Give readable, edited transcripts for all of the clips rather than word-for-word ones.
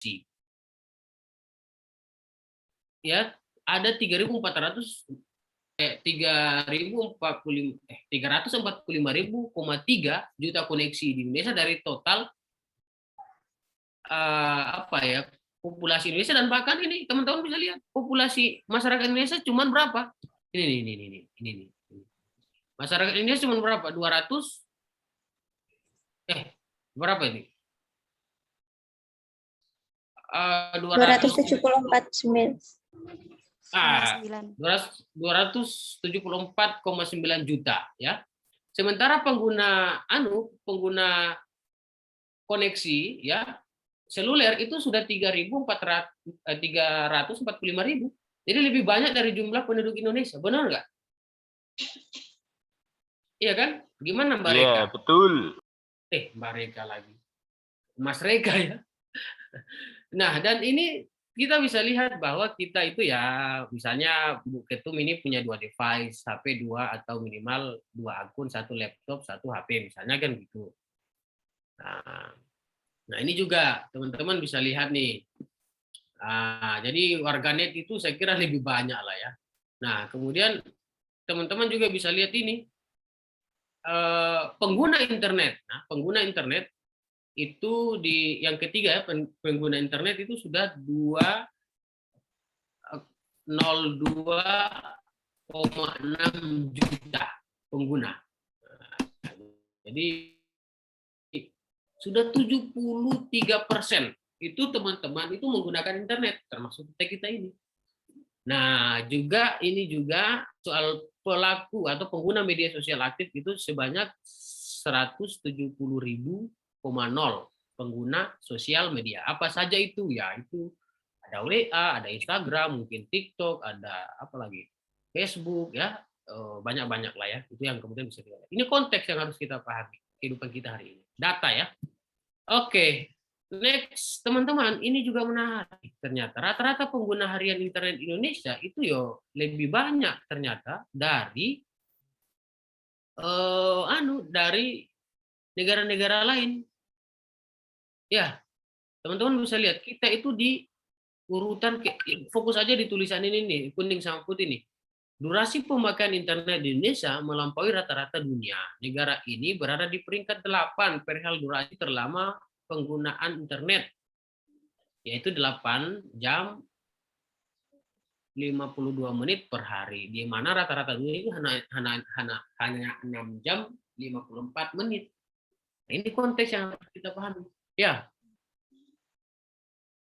koneksi. Ya, ada 345,3 juta koneksi di Indonesia dari total populasi Indonesia. Dan bahkan ini teman-teman bisa lihat populasi masyarakat Indonesia cuma berapa? Ini. Masyarakat Indonesia cuma berapa? 200 berapa ini? 274,9 juta ya. Sementara pengguna koneksi ya seluler itu sudah 345.000. Jadi lebih banyak dari jumlah penduduk Indonesia, benar nggak? Iya kan? Gimana Mbak Reka? Iya, betul. Mbak Reka lagi. Mas Reka ya. Nah, dan ini kita bisa lihat bahwa kita itu ya, misalnya Bu Ketum ini punya 2 device, HP 2 atau minimal 2 akun, 1 laptop, 1 HP, misalnya kan gitu. Nah ini juga teman-teman bisa lihat nih. Jadi warganet itu saya kira lebih banyak lah ya. Nah, kemudian teman-teman juga bisa lihat ini. Pengguna internet. Nah, pengguna internet itu di yang ketiga ya, pengguna internet itu sudah 202,6 juta pengguna. Jadi sudah 73% itu teman-teman itu menggunakan internet, termasuk kita ini. Nah, ini juga soal pelaku atau pengguna media sosial aktif itu sebanyak 170.000,0 pengguna sosial media. Apa saja itu? Ya, itu ada WA, ada Instagram, mungkin TikTok, ada apa lagi? Facebook ya, banyak-banyak lah ya. Itu yang kemudian bisa kita lihat. Ini konteks yang harus kita pahami kehidupan kita hari ini. Data ya. Oke. Next, teman-teman, ini juga menarik. Ternyata rata-rata pengguna harian internet Indonesia itu lebih banyak ternyata dari dari negara-negara lain. Ya, teman-teman bisa lihat kita itu di urutan, fokus aja di tulisan ini nih, kuning sama putih nih. Durasi pemakaian internet di Indonesia melampaui rata-rata dunia. Negara ini berada di peringkat 8 perihal durasi terlama penggunaan internet, yaitu 8 jam 52 menit per hari, di mana rata-rata dunia itu hanya 6 jam 54 menit. Nah, ini konteks yang harus kita pahami. Ya.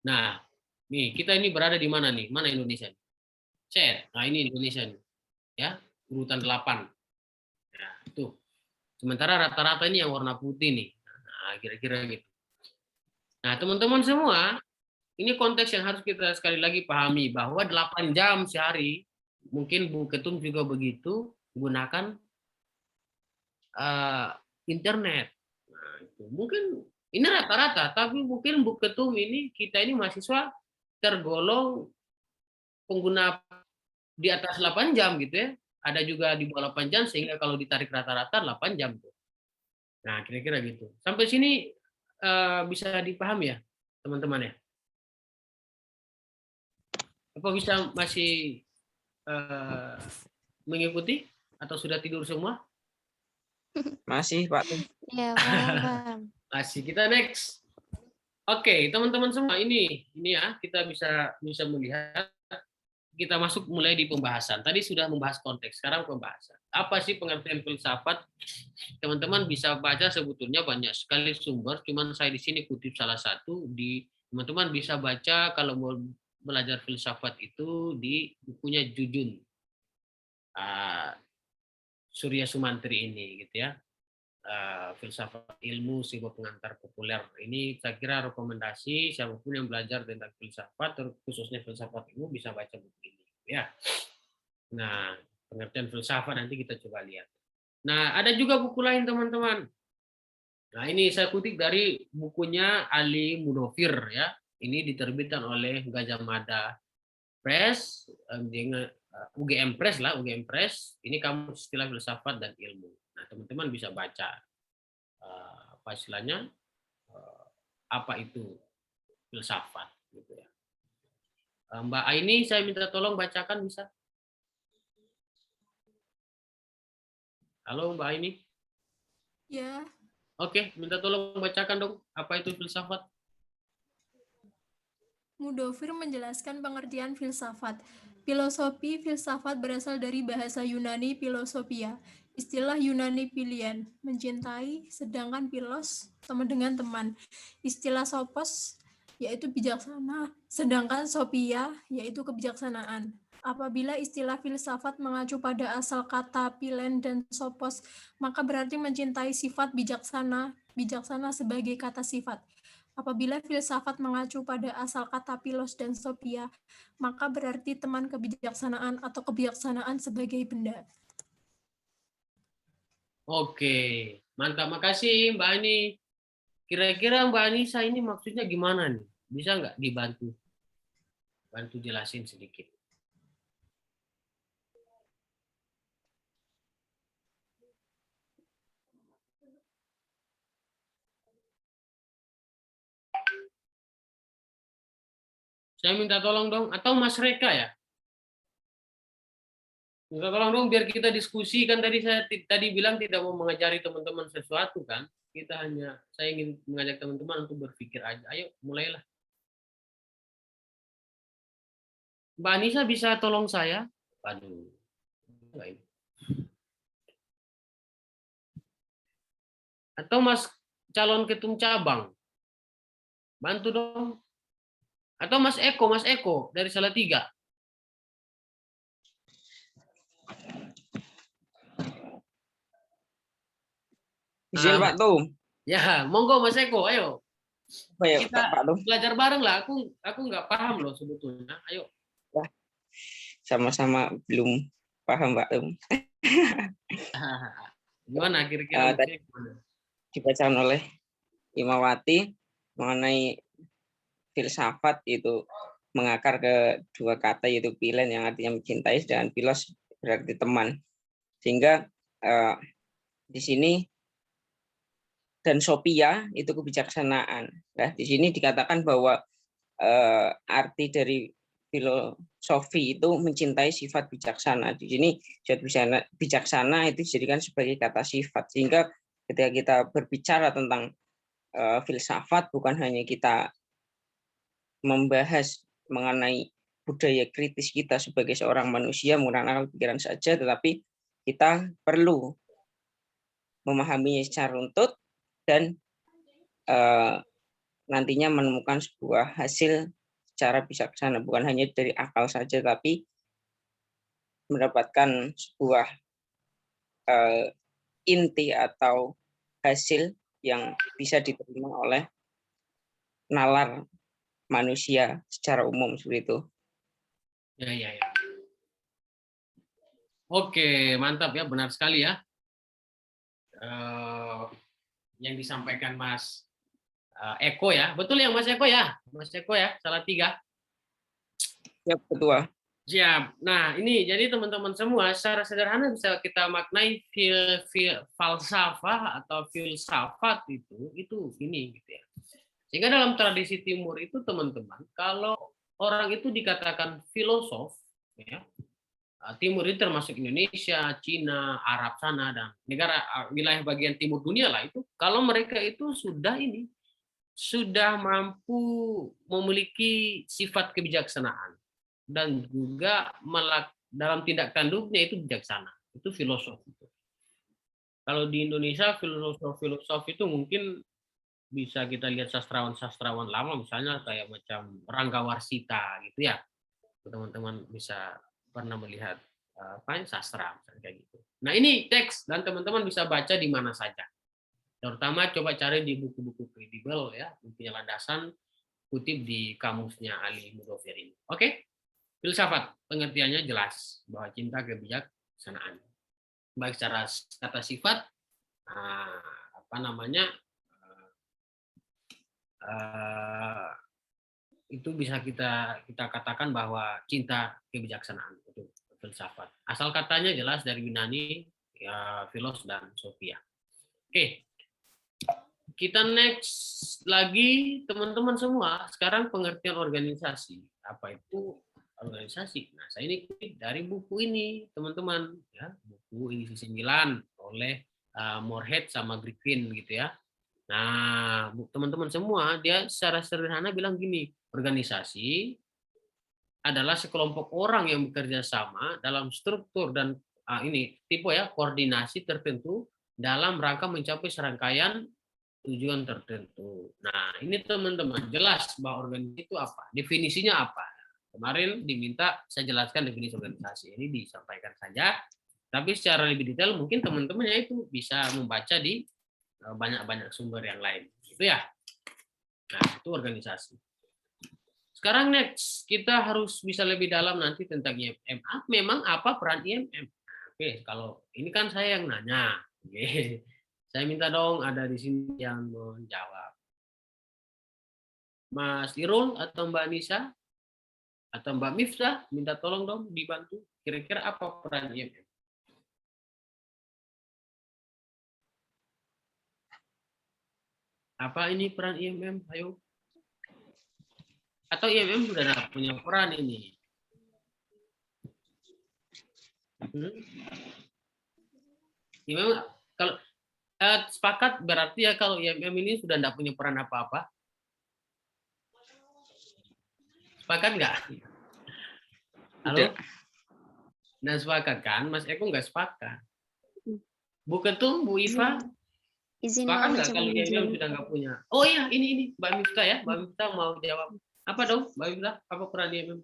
Nah, nih kita ini berada di mana nih? Mana Indonesia? Cek. Nah, ini Indonesia nih. Ya, urutan 8. Nah, itu. Sementara rata-rata ini yang warna putih nih. Nah, kira-kira gitu. Nah, teman-teman semua, ini konteks yang harus kita sekali lagi pahami bahwa 8 jam sehari, mungkin Bu Ketum juga begitu, gunakan internet. Nah, itu. Mungkin ini rata-rata, tapi mungkin Bu Ketum ini, kita ini mahasiswa tergolong pengguna di atas 8 jam gitu ya. Ada juga di bawah 8 jam, sehingga kalau ditarik rata-rata 8 jam. Nah, kira-kira gitu. Sampai sini bisa dipahami ya, teman-teman ya? Apa bisa masih mengikuti atau sudah tidur semua? Masih, Pak. Ya, paham. Masih. Kita next. Oke, teman-teman semua, ini ya kita bisa melihat. Kita masuk mulai di pembahasan. Tadi sudah membahas konteks, sekarang pembahasan. Apa sih pengertian filsafat? Teman-teman bisa baca sebetulnya banyak sekali sumber, cuman saya di sini kutip salah satu. Teman-teman bisa baca kalau mau belajar filsafat itu di bukunya Jujun, Surya Sumantri ini gitu ya. Filsafat ilmu sebuah pengantar populer. Ini saya kira rekomendasi siapapun yang belajar tentang filsafat, khususnya filsafat ilmu, bisa baca buku ini ya. Nah, pengertian filsafat nanti kita coba lihat. Nah, ada juga buku lain teman-teman. Nah, ini saya kutip dari bukunya Ali Mudofir ya. Ini diterbitkan oleh Gajah Mada Press, UGM Press lah, UGM Press. Ini Kamus Istilah Filsafat dan Ilmu. Nah, teman-teman bisa baca apa istilahnya, apa itu filsafat gitu ya. Mbak Aini, saya minta tolong bacakan bisa? Halo Mbak Aini. Ya, Oke, minta tolong bacakan dong apa itu filsafat. Mudofir menjelaskan pengertian filsafat. Filosofi filsafat berasal dari bahasa Yunani philosophia, istilah Yunani pilihan, mencintai, sedangkan philos sama dengan teman. Istilah sophos yaitu bijaksana, sedangkan sophia yaitu kebijaksanaan. Apabila istilah filsafat mengacu pada asal kata pilen dan sophos, maka berarti mencintai sifat bijaksana, bijaksana sebagai kata sifat. Apabila filsafat mengacu pada asal kata philos dan sophia, maka berarti teman kebijaksanaan atau kebijaksanaan sebagai benda. Oke, mantap. Makasih Mbak Ani. Kira-kira Mbak Anissa ini maksudnya gimana nih? Bisa nggak dibantu? Bantu jelasin sedikit. Saya minta tolong dong, atau Mas Reka ya? Minta tolong dong biar kita diskusi, kan tadi saya tadi bilang tidak mau mengajari teman-teman sesuatu kan. Saya ingin mengajak teman-teman untuk berpikir aja. Ayo mulailah. Mbak Anissa bisa tolong saya? Aduh. Atau Mas calon ketum cabang? Bantu dong. Atau Mas Eko dari Salatiga. Izin Pak Tum. Ya, monggo Mas Eko, ayo. Oh, ya, Kita Pak Tum. belajar bareng lah. Aku nggak paham loh sebetulnya. Ayo. Sama-sama belum paham Pak Tum. Gimana kira-kira Tadi dibacakan oleh Imawati mengenai filsafat itu mengakar ke dua kata yaitu pilen yang artinya mencintai dan philos berarti teman. Sehingga di sini dan sophia itu kebijaksanaan. Nah, di sini dikatakan bahwa arti dari filosofi itu mencintai sifat bijaksana. Di sini sifat bijaksana itu dijadikan sebagai kata sifat. Sehingga ketika kita berbicara tentang filsafat, bukan hanya kita membahas mengenai budaya kritis kita sebagai seorang manusia menggunakan akal pikiran saja, tetapi kita perlu memahaminya secara runtut dan nantinya menemukan sebuah hasil secara bijaksana, bukan hanya dari akal saja, tapi mendapatkan sebuah inti atau hasil yang bisa diterima oleh nalar manusia secara umum seperti itu. Ya. Oke, mantap ya, benar sekali ya. Yang disampaikan Mas Eko ya, betul ya Mas Eko ya, Salatiga. Ya, Ketua. Siap. Nah, ini jadi teman-teman semua secara sederhana bisa kita maknai falsafah atau filsafat itu ini gitu ya. Sehingga dalam tradisi timur itu teman-teman, kalau orang itu dikatakan filosof ya, timur itu termasuk Indonesia, Cina, Arab sana dan negara wilayah bagian timur dunia lah itu, kalau mereka itu sudah mampu memiliki sifat kebijaksanaan dan juga dalam tindak tanduknya itu bijaksana. Itu filosof. Kalau di Indonesia filosof itu mungkin bisa kita lihat sastrawan-sastrawan lama misalnya kayak macam Rangga Warsita gitu ya. Teman-teman bisa pernah melihat sastra kayak gitu. Nah, ini teks dan teman-teman bisa baca di mana saja. Terutama coba cari di buku-buku kredibel ya, punya landasan kutip di kamusnya Ali Mudofir ini. Oke? Filsafat pengertiannya jelas bahwa cinta kebijaksanaan. Baik secara kata sifat itu bisa kita katakan bahwa cinta kebijaksanaan itu filsafat. Asal katanya jelas dari Yunani, ya, philos dan sophia. Oke. kita next lagi teman-teman semua. Sekarang pengertian organisasi. Apa itu organisasi? Nah, saya ini kutip dari buku ini, teman-teman. Ya, buku edisi 9 oleh Moorhead sama Griffin gitu ya. Nah, teman-teman semua, dia secara sederhana bilang gini, organisasi adalah sekelompok orang yang bekerja sama dalam struktur dan ini tipe ya koordinasi tertentu dalam rangka mencapai serangkaian tujuan tertentu. Nah, ini teman-teman jelas bahwa organisasi itu apa? Definisinya apa? Kemarin diminta saya jelaskan definisi organisasi. Ini disampaikan saja, tapi secara lebih detail mungkin teman-temannya itu bisa membaca di banyak-banyak sumber yang lain. Itu ya. Nah, itu organisasi. Sekarang next, kita harus bisa lebih dalam nanti tentang IMM. Memang apa peran IMM? Oke, kalau ini kan saya yang nanya. Oke. Saya minta dong ada di sini yang menjawab. Mas Irul atau Mbak Nisa atau Mbak Miftah, minta tolong dong dibantu. Kira-kira apa peran IMM? Apa ini peran IMM? Ayo. Atau IMM sudah ada punya peran ini? IMM kalau sepakat berarti ya kalau IMM ini sudah tidak punya peran apa-apa? Sepakat nggak? Halo? Nah, sepakat kan? Mas Eko nggak sepakat. Bu Ketum, Bu Iva, sepakat nggak kalau IMM sudah nggak punya? Oh iya, ini Mbak Miftah ya. Mbak Miftah mau jawab. Apa dong, Mbak Miftah? Apa peran IMM?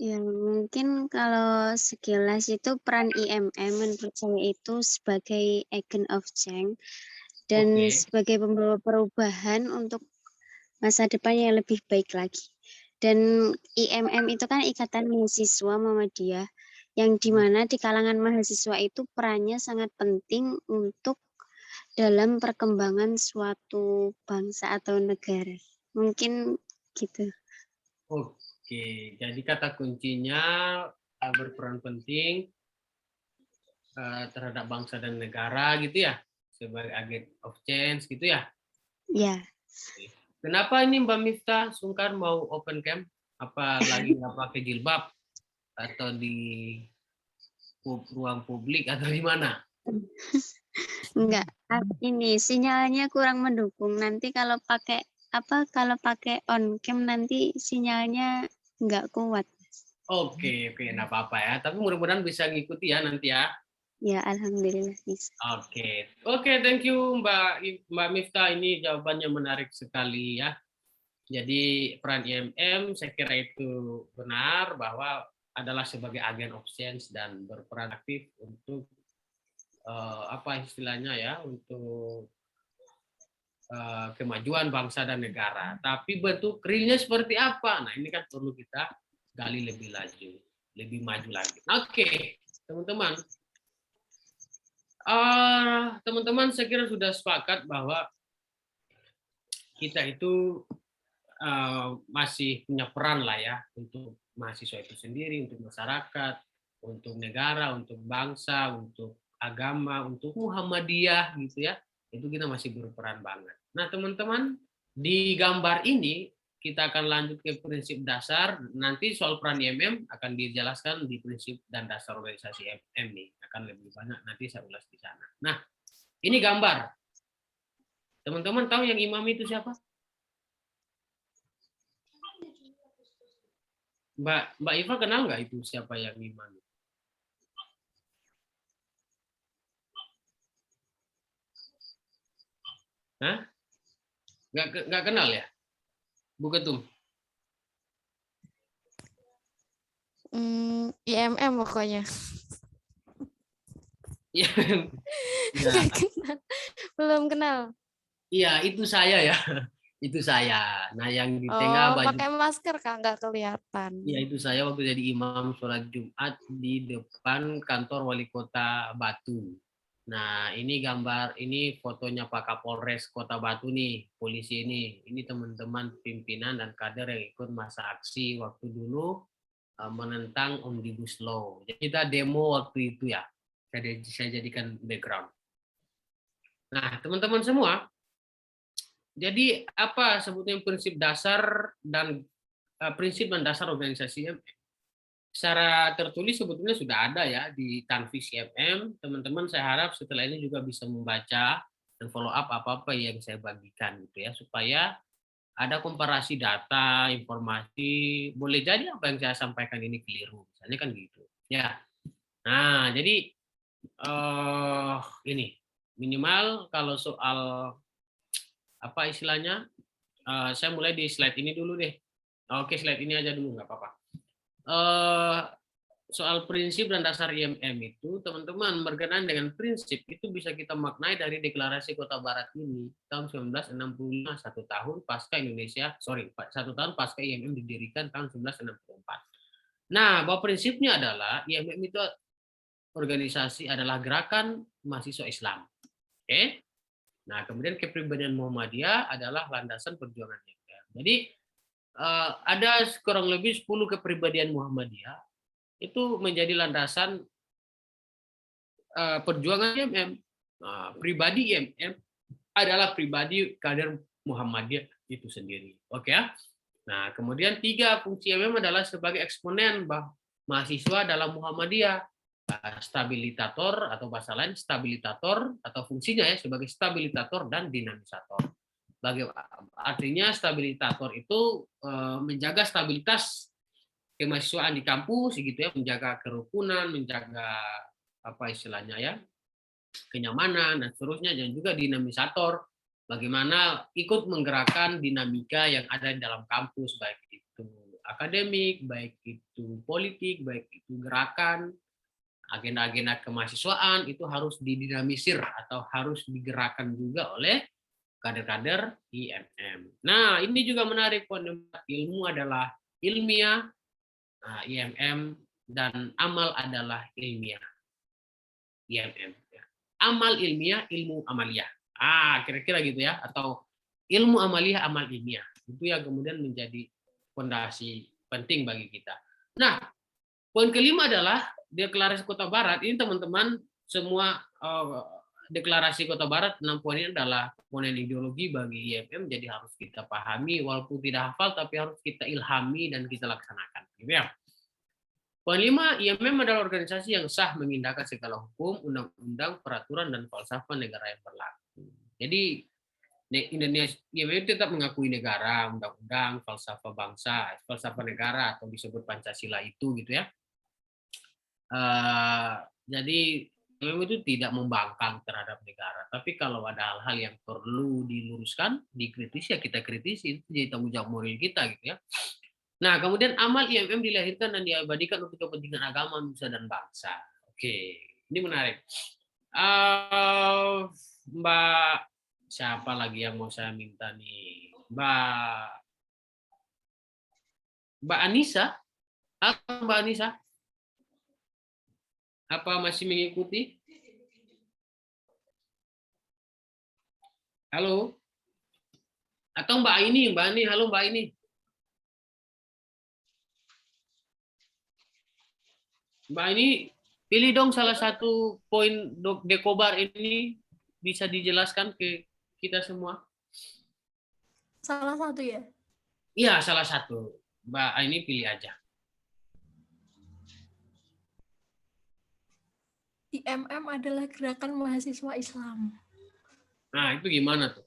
Ya, mungkin kalau sekilas itu peran IMM menurut saya itu sebagai agent of change dan sebagai pembawa perubahan untuk masa depan yang lebih baik lagi. Dan IMM itu kan Ikatan Mahasiswa Muhammadiyah yang dimana di kalangan mahasiswa itu perannya sangat penting untuk dalam perkembangan suatu bangsa atau negara. Mungkin gitu. Oke, jadi kata kuncinya berperan penting terhadap bangsa dan negara gitu ya, sebagai agent of change gitu ya. Ya. Kenapa ini Mbak Miftah sungkan mau open camp? Apa lagi nggak pakai jilbab atau di ruang publik atau di mana? Enggak, ini sinyalnya kurang mendukung. Nanti kalau pakai on cam nanti sinyalnya enggak kuat. Oke, enggak apa-apa ya. Tapi mudah-mudahan bisa ngikuti ya nanti ya. Ya, alhamdulillah bisa. Oke, thank you Mbak Miftah. Ini jawabannya menarik sekali ya. Jadi peran IMM saya kira itu benar bahwa adalah sebagai agen of change dan berperan aktif untuk apa istilahnya ya, untuk kemajuan bangsa dan negara. Tapi bentuk realnya seperti apa? Nah, ini kan perlu kita gali lebih maju lagi. Oke, teman-teman. Teman-teman saya kira sudah sepakat bahwa kita itu masih punya peran lah ya untuk mahasiswa itu sendiri, untuk masyarakat, untuk negara, untuk bangsa, untuk agama, untuk Muhammadiyah gitu ya. Itu kita masih berperan banget. Nah, teman-teman, di gambar ini kita akan lanjut ke prinsip dasar. Nanti soal peran IMM akan dijelaskan di prinsip dan dasar organisasi IMM nih. Akan lebih banyak nanti saya ulas di sana. Nah, ini gambar. Teman-teman tahu yang imam itu siapa? Mbak Iva kenal nggak itu siapa yang imam? Hah? Nggak kenal ya? Bu Ketum? IMM pokoknya. Ya. Belum kenal. Iya, itu saya ya. Itu saya. Nah, yang di tengah baju. Pakai masker Kak, nggak kelihatan. Iya, itu saya waktu jadi imam sholat Jumat di depan kantor wali kota Batu. Nah, ini gambar, ini fotonya Pak Kapolres Kota Batu nih, polisi ini. Ini teman-teman pimpinan dan kader yang ikut masa aksi waktu dulu menentang Omnibus Law. Jadi kita demo waktu itu ya. Saya jadikan background. Nah, teman-teman semua, Jadi apa sebutnya prinsip dasar dan dasar organisasi IMM? Secara tertulis sebetulnya sudah ada ya di Tanfis IMM. Teman-teman saya harap setelah ini juga bisa membaca dan follow up apa-apa yang saya bagikan gitu ya, supaya ada komparasi data, informasi, boleh jadi apa yang saya sampaikan ini keliru, misalnya kan gitu. Ya. Nah, jadi ini minimal kalau soal apa istilahnya, saya mulai di slide ini dulu deh. Oke, slide ini aja dulu nggak apa-apa. Soal prinsip dan dasar IMM itu, teman-teman, berkenaan dengan prinsip itu bisa kita maknai dari Deklarasi Kota Barat ini tahun 1965, satu tahun pasca IMM didirikan tahun 1964. Nah, bahwa prinsipnya adalah IMM itu organisasi adalah gerakan mahasiswa Islam. Oke. Nah, kemudian kepribadian Muhammadiyah adalah landasan perjuangan IMM. Jadi ada kurang lebih 10 kepribadian Muhammadiyah itu menjadi landasan perjuangan IMM. Pribadi IMM adalah pribadi kader Muhammadiyah itu sendiri. Oke ya. Nah, kemudian 3 fungsi IMM adalah sebagai eksponen mahasiswa dalam Muhammadiyah, stabilitator atau bahasa lain stabilitator atau fungsinya ya sebagai stabilitator dan dinamisator. Artinya stabilitator itu menjaga stabilitas kemahasiswaan di kampus gitu ya, menjaga kerukunan, menjaga apa istilahnya ya, kenyamanan dan seterusnya, dan juga dinamisator, bagaimana ikut menggerakkan dinamika yang ada di dalam kampus, baik itu akademik, baik itu politik, baik itu gerakan, agenda-agenda kemahasiswaan itu harus didinamisir atau harus digerakkan juga oleh kader-kader IMM. Nah, ini juga menarik, ilmu adalah ilmiah, IMM, dan amal adalah ilmiah. IMM. Amal ilmiah, ilmu amaliyah. Kira-kira gitu ya. Atau ilmu amaliyah, amal ilmiah. Itu yang kemudian menjadi fondasi penting bagi kita. Nah, poin kelima adalah Deklarasi Kota Barat. Ini teman-teman semua Deklarasi Kota Barat 6 poin ini adalah komponen ideologi bagi IMM, jadi harus kita pahami walaupun tidak hafal, tapi harus kita ilhami dan kita laksanakan. Gitu ya. Poin 5, IMM adalah organisasi yang sah mengindahkan segala hukum, undang-undang, peraturan, dan falsafah negara yang berlaku. Jadi Indonesia IMM tetap mengakui negara, undang-undang, falsafah bangsa, falsafah negara atau disebut Pancasila itu gitu ya. Jadi IMM itu tidak membangkang terhadap negara, tapi kalau ada hal-hal yang perlu diluruskan, dikritisi ya kita kritisi, itu jadi tanggung jawab moral kita gitu ya. Nah, kemudian amal IMM dilahirkan dan diabadikan untuk kepentingan agama, nusa, dan bangsa. Oke, ini menarik. Mbak, siapa lagi yang mau saya minta nih? Mbak Anissa? Halo Mbak Anissa? Apa masih mengikuti? Halo? Atau Mbak Aini? Halo Mbak Aini? Mbak ini pilih dong salah satu poin Dekobar ini, bisa dijelaskan ke kita semua. Salah satu ya? Iya, salah satu. Mbak ini pilih aja. IMM adalah gerakan mahasiswa Islam. Nah, itu gimana tuh?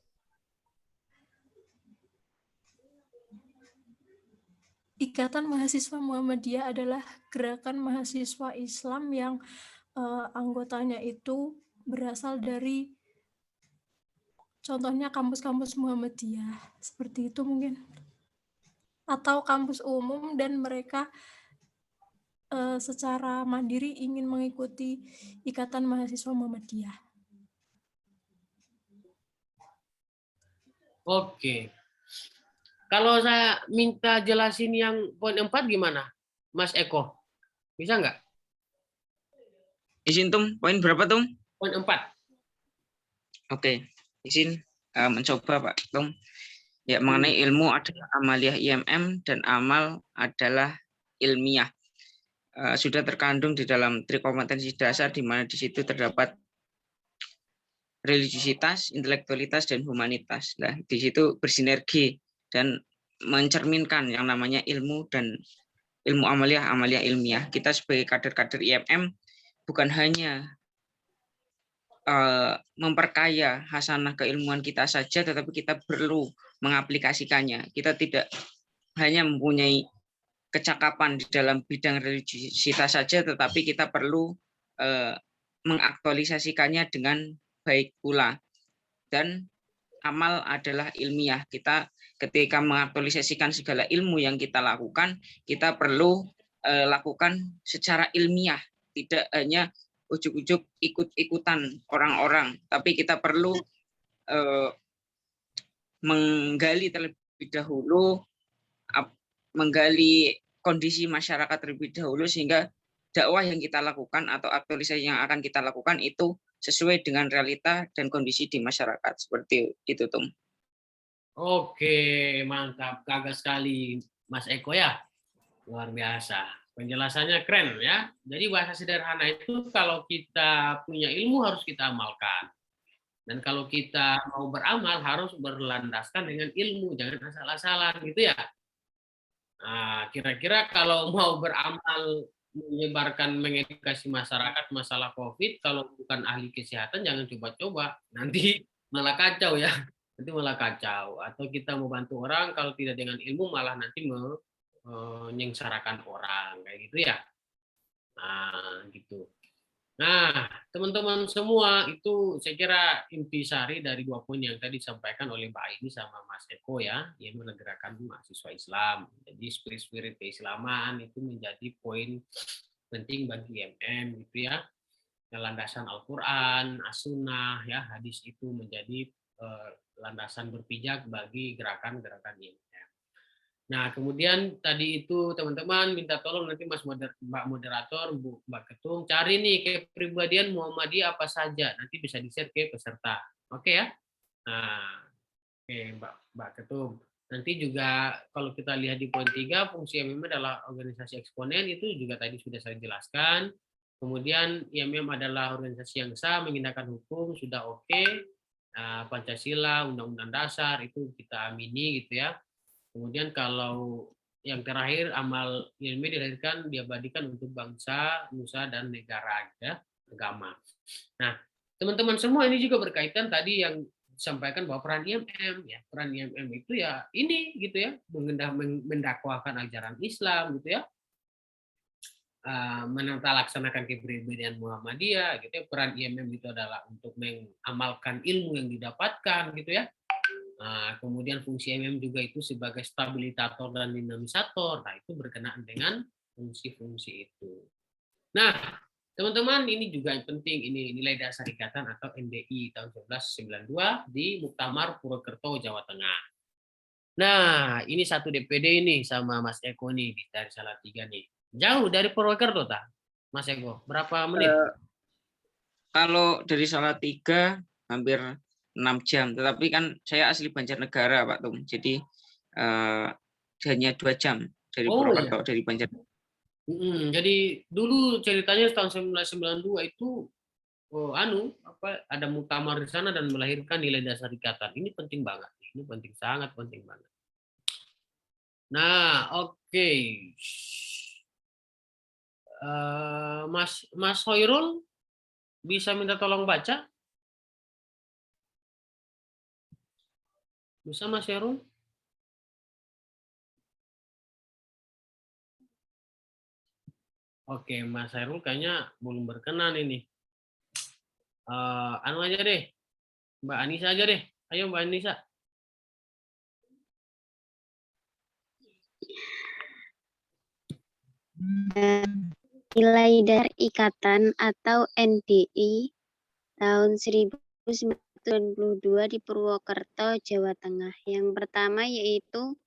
Ikatan Mahasiswa Muhammadiyah adalah gerakan mahasiswa Islam yang anggotanya itu berasal dari contohnya kampus-kampus Muhammadiyah, seperti itu mungkin. Atau kampus umum dan mereka secara mandiri ingin mengikuti Ikatan Mahasiswa Muhammadiyah. Oke. Kalau saya minta jelasin yang poin 4 gimana, Mas Eko? Bisa nggak? Izin Tum, poin berapa Tum? Poin 4. Oke, izin mencoba Pak Tum. Ya, mengenai ilmu adalah amaliyah IMM dan amal adalah ilmiah. Sudah terkandung di dalam trikompetensi dasar, di mana di situ terdapat religiusitas, intelektualitas, dan humanitas. Nah, di situ bersinergi dan mencerminkan yang namanya ilmu dan ilmu amaliyah, amaliyah ilmiah. Kita sebagai kader-kader IMM bukan hanya memperkaya hasanah keilmuan kita saja, tetapi kita perlu mengaplikasikannya. Kita tidak hanya mempunyai kecakapan di dalam bidang religiusitas saja, tetapi kita perlu mengaktualisasikannya dengan baik pula. Dan amal adalah ilmiah. Kita ketika mengaktualisasikan segala ilmu yang kita lakukan, kita perlu lakukan secara ilmiah, tidak hanya ujuk-ujuk ikut-ikutan orang-orang, tapi kita perlu menggali terlebih dahulu, menggali kondisi masyarakat terlebih dahulu, sehingga dakwah yang kita lakukan atau aktualisasi yang akan kita lakukan itu sesuai dengan realita dan kondisi di masyarakat. Seperti itu, Tum. Oke, mantap. Gagah sekali, Mas Eko ya. Luar biasa. Penjelasannya keren ya. Jadi bahasa sederhana itu kalau kita punya ilmu harus kita amalkan. Dan kalau kita mau beramal harus berlandaskan dengan ilmu, jangan asal-asalan gitu ya. Nah, kira-kira kalau mau beramal menyebarkan, mengedukasi masyarakat masalah COVID, kalau bukan ahli kesehatan jangan coba-coba. Nanti malah kacau ya. Nanti malah kacau. Atau kita mau bantu orang kalau tidak dengan ilmu malah nanti menyengsarakan orang kayak gitu ya. Nah, gitu. Nah, teman-teman semua, itu saya kira intisari dari 2 poin yang tadi disampaikan oleh Mbak Aini sama Mas Eko ya, yang menegakkan mahasiswa Islam. Jadi spirit keislaman itu menjadi poin penting bagi IMM gitu ya. Landasan Al-Qur'an, As-Sunnah ya, hadis itu menjadi landasan berpijak bagi gerakan-gerakan IMM. Nah, kemudian tadi itu teman-teman minta tolong nanti Mbak Moderator, Mbak Ketum, cari nih kepribadian Muhammadiyah apa saja. Nanti bisa di-share ke peserta. Oke ya? Nah, oke Mbak Ketum. Nanti juga kalau kita lihat di poin 3, fungsi IMM adalah organisasi eksponen, itu juga tadi sudah saya jelaskan. Kemudian IMM adalah organisasi yang sah, mengindahkan hukum, sudah oke. Nah, Pancasila, Undang-Undang Dasar, itu kita amini gitu ya. Kemudian kalau yang terakhir, amal ilmi dilahirkan, diabadikan untuk bangsa, nusa, dan negara, ya, agama. Nah, teman-teman semua ini juga berkaitan tadi yang disampaikan bahwa peran IMM, ya, peran IMM itu ya ini gitu ya, mendakwahkan ajaran Islam gitu ya, menelaksanakan kepribadian Muhammadiyah gitu ya. Peran IMM itu adalah untuk mengamalkan ilmu yang didapatkan gitu ya. Nah, kemudian fungsi IMM juga itu sebagai stabilisator dan dinamisator. Nah, itu berkenaan dengan fungsi-fungsi itu. Nah, teman-teman, ini juga yang penting, ini nilai dasar ikatan atau NDI tahun 1992 di Muktamar Purwokerto, Jawa Tengah. Nah, ini satu DPD ini sama Mas Eko nih dari Salatiga nih. Jauh dari Purwokerto, Mas Eko? Berapa menit? Kalau dari Salatiga hampir 6 jam, tetapi kan saya asli Banjarnegara, Pak Tum. Jadi hanya 2 jam dari Purwokerto, dari Banjarnegara. Jadi dulu ceritanya tahun 1992 itu ada muktamar di sana dan melahirkan nilai dasar ikatan. Ini penting banget. Ini penting, sangat penting banget. Nah, oke. Mas Hoirul bisa minta tolong baca? Bisa Mas Hoirul? Oke, Mas Hairul kayaknya belum berkenan ini. Anu aja deh, Mbak Anissa aja deh. Ayo Mbak Anissa. Nilai dasar ikatan atau NDI tahun 1992 di Purwokerto, Jawa Tengah. Yang pertama yaitu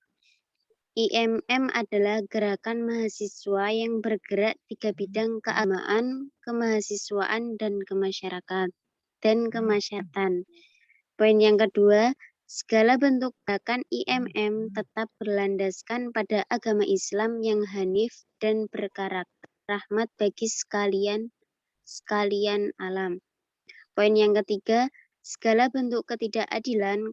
IMM adalah gerakan mahasiswa yang bergerak 3 bidang keagamaan, kemahasiswaan, dan kemasyarakatan. Poin yang kedua, segala bentuk gerakan IMM tetap berlandaskan pada agama Islam yang hanif dan berkarakter rahmat bagi sekalian alam. Poin yang ketiga, Segala bentuk ketidakadilan,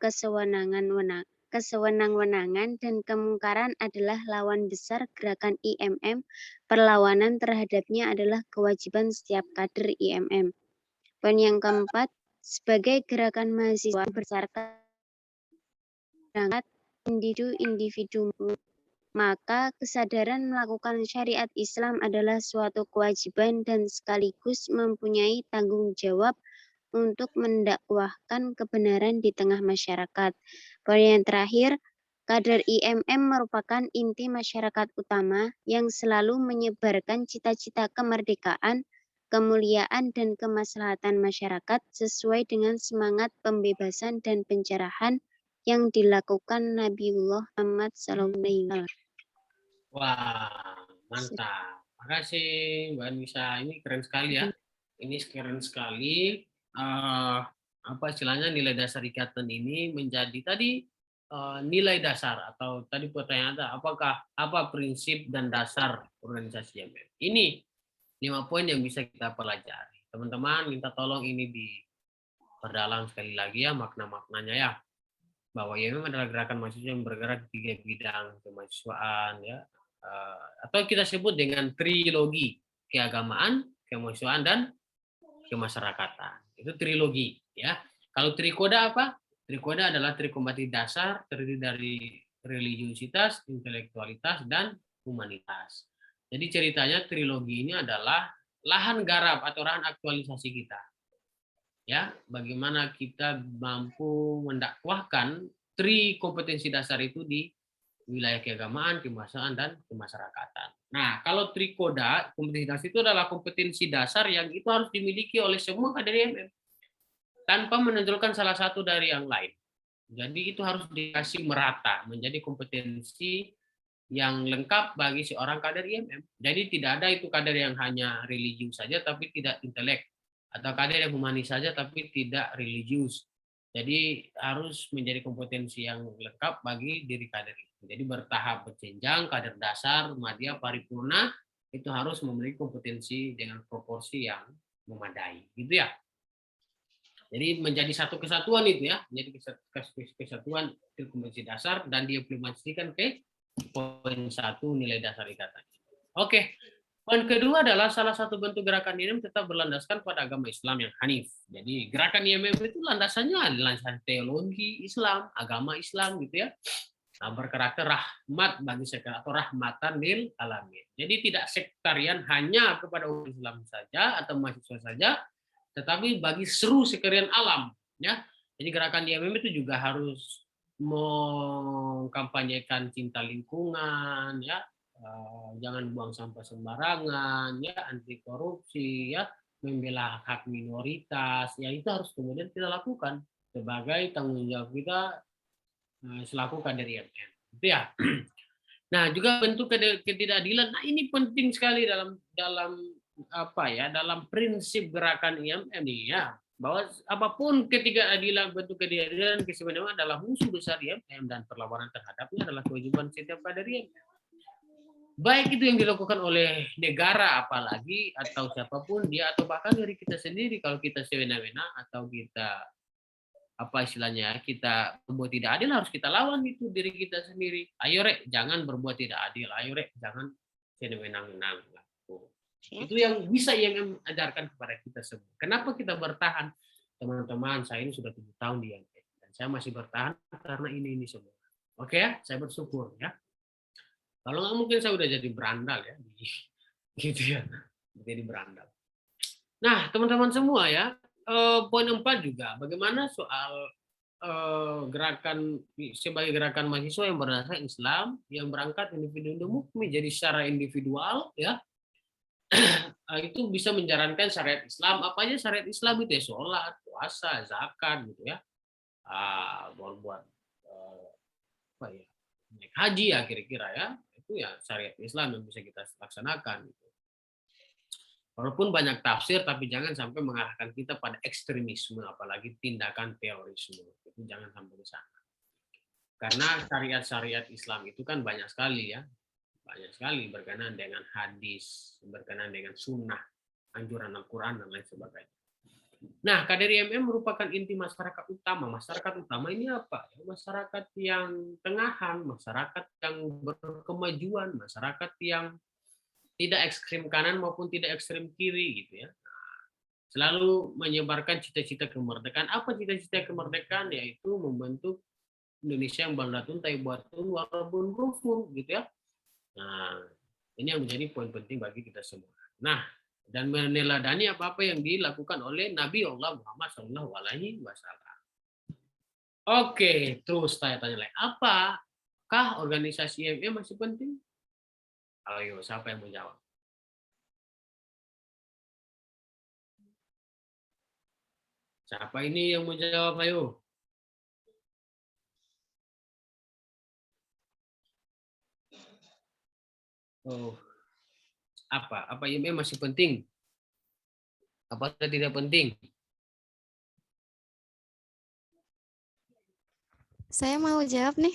kesewenang-wenangan dan kemungkaran adalah lawan besar gerakan IMM. Perlawanan terhadapnya adalah kewajiban setiap kader IMM. Poin yang keempat, sebagai gerakan mahasiswa berdasarkan individu, maka kesadaran melakukan syariat Islam adalah suatu kewajiban dan sekaligus mempunyai tanggung jawab untuk mendakwahkan kebenaran di tengah masyarakat. Poin yang terakhir, kader IMM merupakan inti masyarakat utama yang selalu menyebarkan cita-cita kemerdekaan, kemuliaan, dan kemaslahatan masyarakat sesuai dengan semangat pembebasan dan pencerahan yang dilakukan Nabiullah Muhammad SAW. Wah, mantap. Makasih Mbak Nisa. Ini keren sekali ya. Ini keren sekali. Apa istilahnya, nilai dasar ikatan ini menjadi tadi nilai dasar, atau tadi pertanyaan ada apa prinsip dan dasar organisasi IMM. Ini 5 poin yang bisa kita pelajari. Teman-teman minta tolong ini diperdalam sekali lagi ya makna-maknanya ya. Bahwa IMM adalah gerakan mahasiswa yang bergerak di 3 bidang kemahasiswaan ya. Atau kita sebut dengan trilogi: keagamaan, kemahasiswaan, dan kemasyarakatan. Itu trilogi ya. Kalau trikoda apa? Trikoda adalah trikompati dasar, terdiri dari religiusitas, intelektualitas, dan humanitas. Jadi ceritanya trilogi ini adalah lahan garap atau lahan aktualisasi kita. Ya, bagaimana kita mampu mendakwahkan kompetensi dasar itu di wilayah keagamaan, kemanusiaan, dan kemasyarakatan. Nah, kalau trikoda, kompetensi dasar itu adalah kompetensi dasar yang itu harus dimiliki oleh semua kader IMM tanpa menonjolkan salah satu dari yang lain. Jadi itu harus dikasih merata menjadi kompetensi yang lengkap bagi seorang kader IMM. Jadi tidak ada itu kader yang hanya religius saja tapi tidak intelek, atau kader yang humanis saja tapi tidak religius. Jadi harus menjadi kompetensi yang lengkap bagi diri kader itu. Jadi bertahap berjenjang, kader dasar, madya, paripurna itu harus memiliki kompetensi dengan proporsi yang memadai, gitu ya. Jadi menjadi satu kesatuan itu ya, menjadi kesatuan kompetensi dasar dan diimplementasikan ke poin 1 nilai dasar ikatan. Oke. Poin kedua adalah salah satu bentuk gerakan IMM tetap berlandaskan pada agama Islam yang hanif. Jadi gerakan IMM itu landasannya adalah teologi Islam, agama Islam gitu ya. Nah, berkarakter rahmat bagi sekalian atau rahmatan lil alamin. Jadi tidak sektarian hanya kepada umat Islam saja atau mahasiswa saja, tetapi bagi seluruh sekalian alam ya. Jadi gerakan IMM itu juga harus mengkampanyekan cinta lingkungan ya. Jangan buang sampah sembarangan ya, anti korupsi ya, membela hak minoritas ya, itu harus kemudian kita lakukan sebagai tanggung jawab kita selaku kader IMM itu ya. Nah, juga bentuk ketidakadilan. Nah, ini penting sekali dalam apa ya, dalam prinsip gerakan IMM ini ya, bahwa apapun ketidakadilan, bentuk ketidakadilan, kesebenarnya adalah musuh besar IMM dan perlawanan terhadapnya adalah kewajiban setiap kader IMM. Baik itu yang dilakukan oleh negara apalagi, atau siapapun dia, atau bahkan dari kita sendiri. Kalau kita sewena-wena atau kita apa istilahnya, kita berbuat tidak adil, harus kita lawan itu diri kita sendiri. Ayo rek, jangan berbuat tidak adil. Ayo rek, jangan sewena-wena. Itu yang bisa yang ajarkan kepada kita semua. Kenapa kita bertahan? Teman-teman, saya ini sudah 7 tahun di IMM dan saya masih bertahan karena ini semua. Oke ya, saya bersyukur ya. Kalau nggak mungkin saya udah jadi berandal ya, gitu ya, jadi berandal. Nah, teman-teman semua ya, poin 4 juga, bagaimana soal gerakan sebagai gerakan mahasiswa yang berdasarkan Islam, yang berangkat individu mukmin, jadi secara individual ya, itu bisa menjalankan syariat Islam. Apa aja syariat Islam itu ya, sholat, puasa, zakat gitu ya, buat apa ya, naik haji ya kira-kira ya. Itu ya syariat Islam yang bisa kita laksanakan. Walaupun banyak tafsir, tapi jangan sampai mengarahkan kita pada ekstremisme, apalagi tindakan terorisme. Itu jangan sampai ke sana. Karena syariat-syariat Islam itu kan banyak sekali ya, banyak sekali berkenaan dengan hadis, berkenaan dengan sunnah, anjuran Al-Quran dan lain sebagainya. Nah, kader IMM merupakan inti masyarakat utama. Masyarakat utama ini apa? Masyarakat yang tengahan, masyarakat yang berkemajuan, masyarakat yang tidak ekstrem kanan maupun tidak ekstrem kiri gitu ya. Selalu menyebarkan cita-cita kemerdekaan. Apa cita-cita kemerdekaan? Yaitu membentuk Indonesia yang baldatun tai buatun walaupun gofur gitu ya. Nah, ini yang menjadi poin penting bagi kita semua. Nah, dan meneladani apa-apa yang dilakukan oleh Nabi Allah Muhammad SAW. Oke, terus tanya-tanya lagi. Apakah organisasi IMM masih penting? Ayo, siapa yang menjawab? Siapa ini yang menjawab? Ayo. Oh, apa IMM masih penting? Apa tidak penting? Saya mau jawab nih.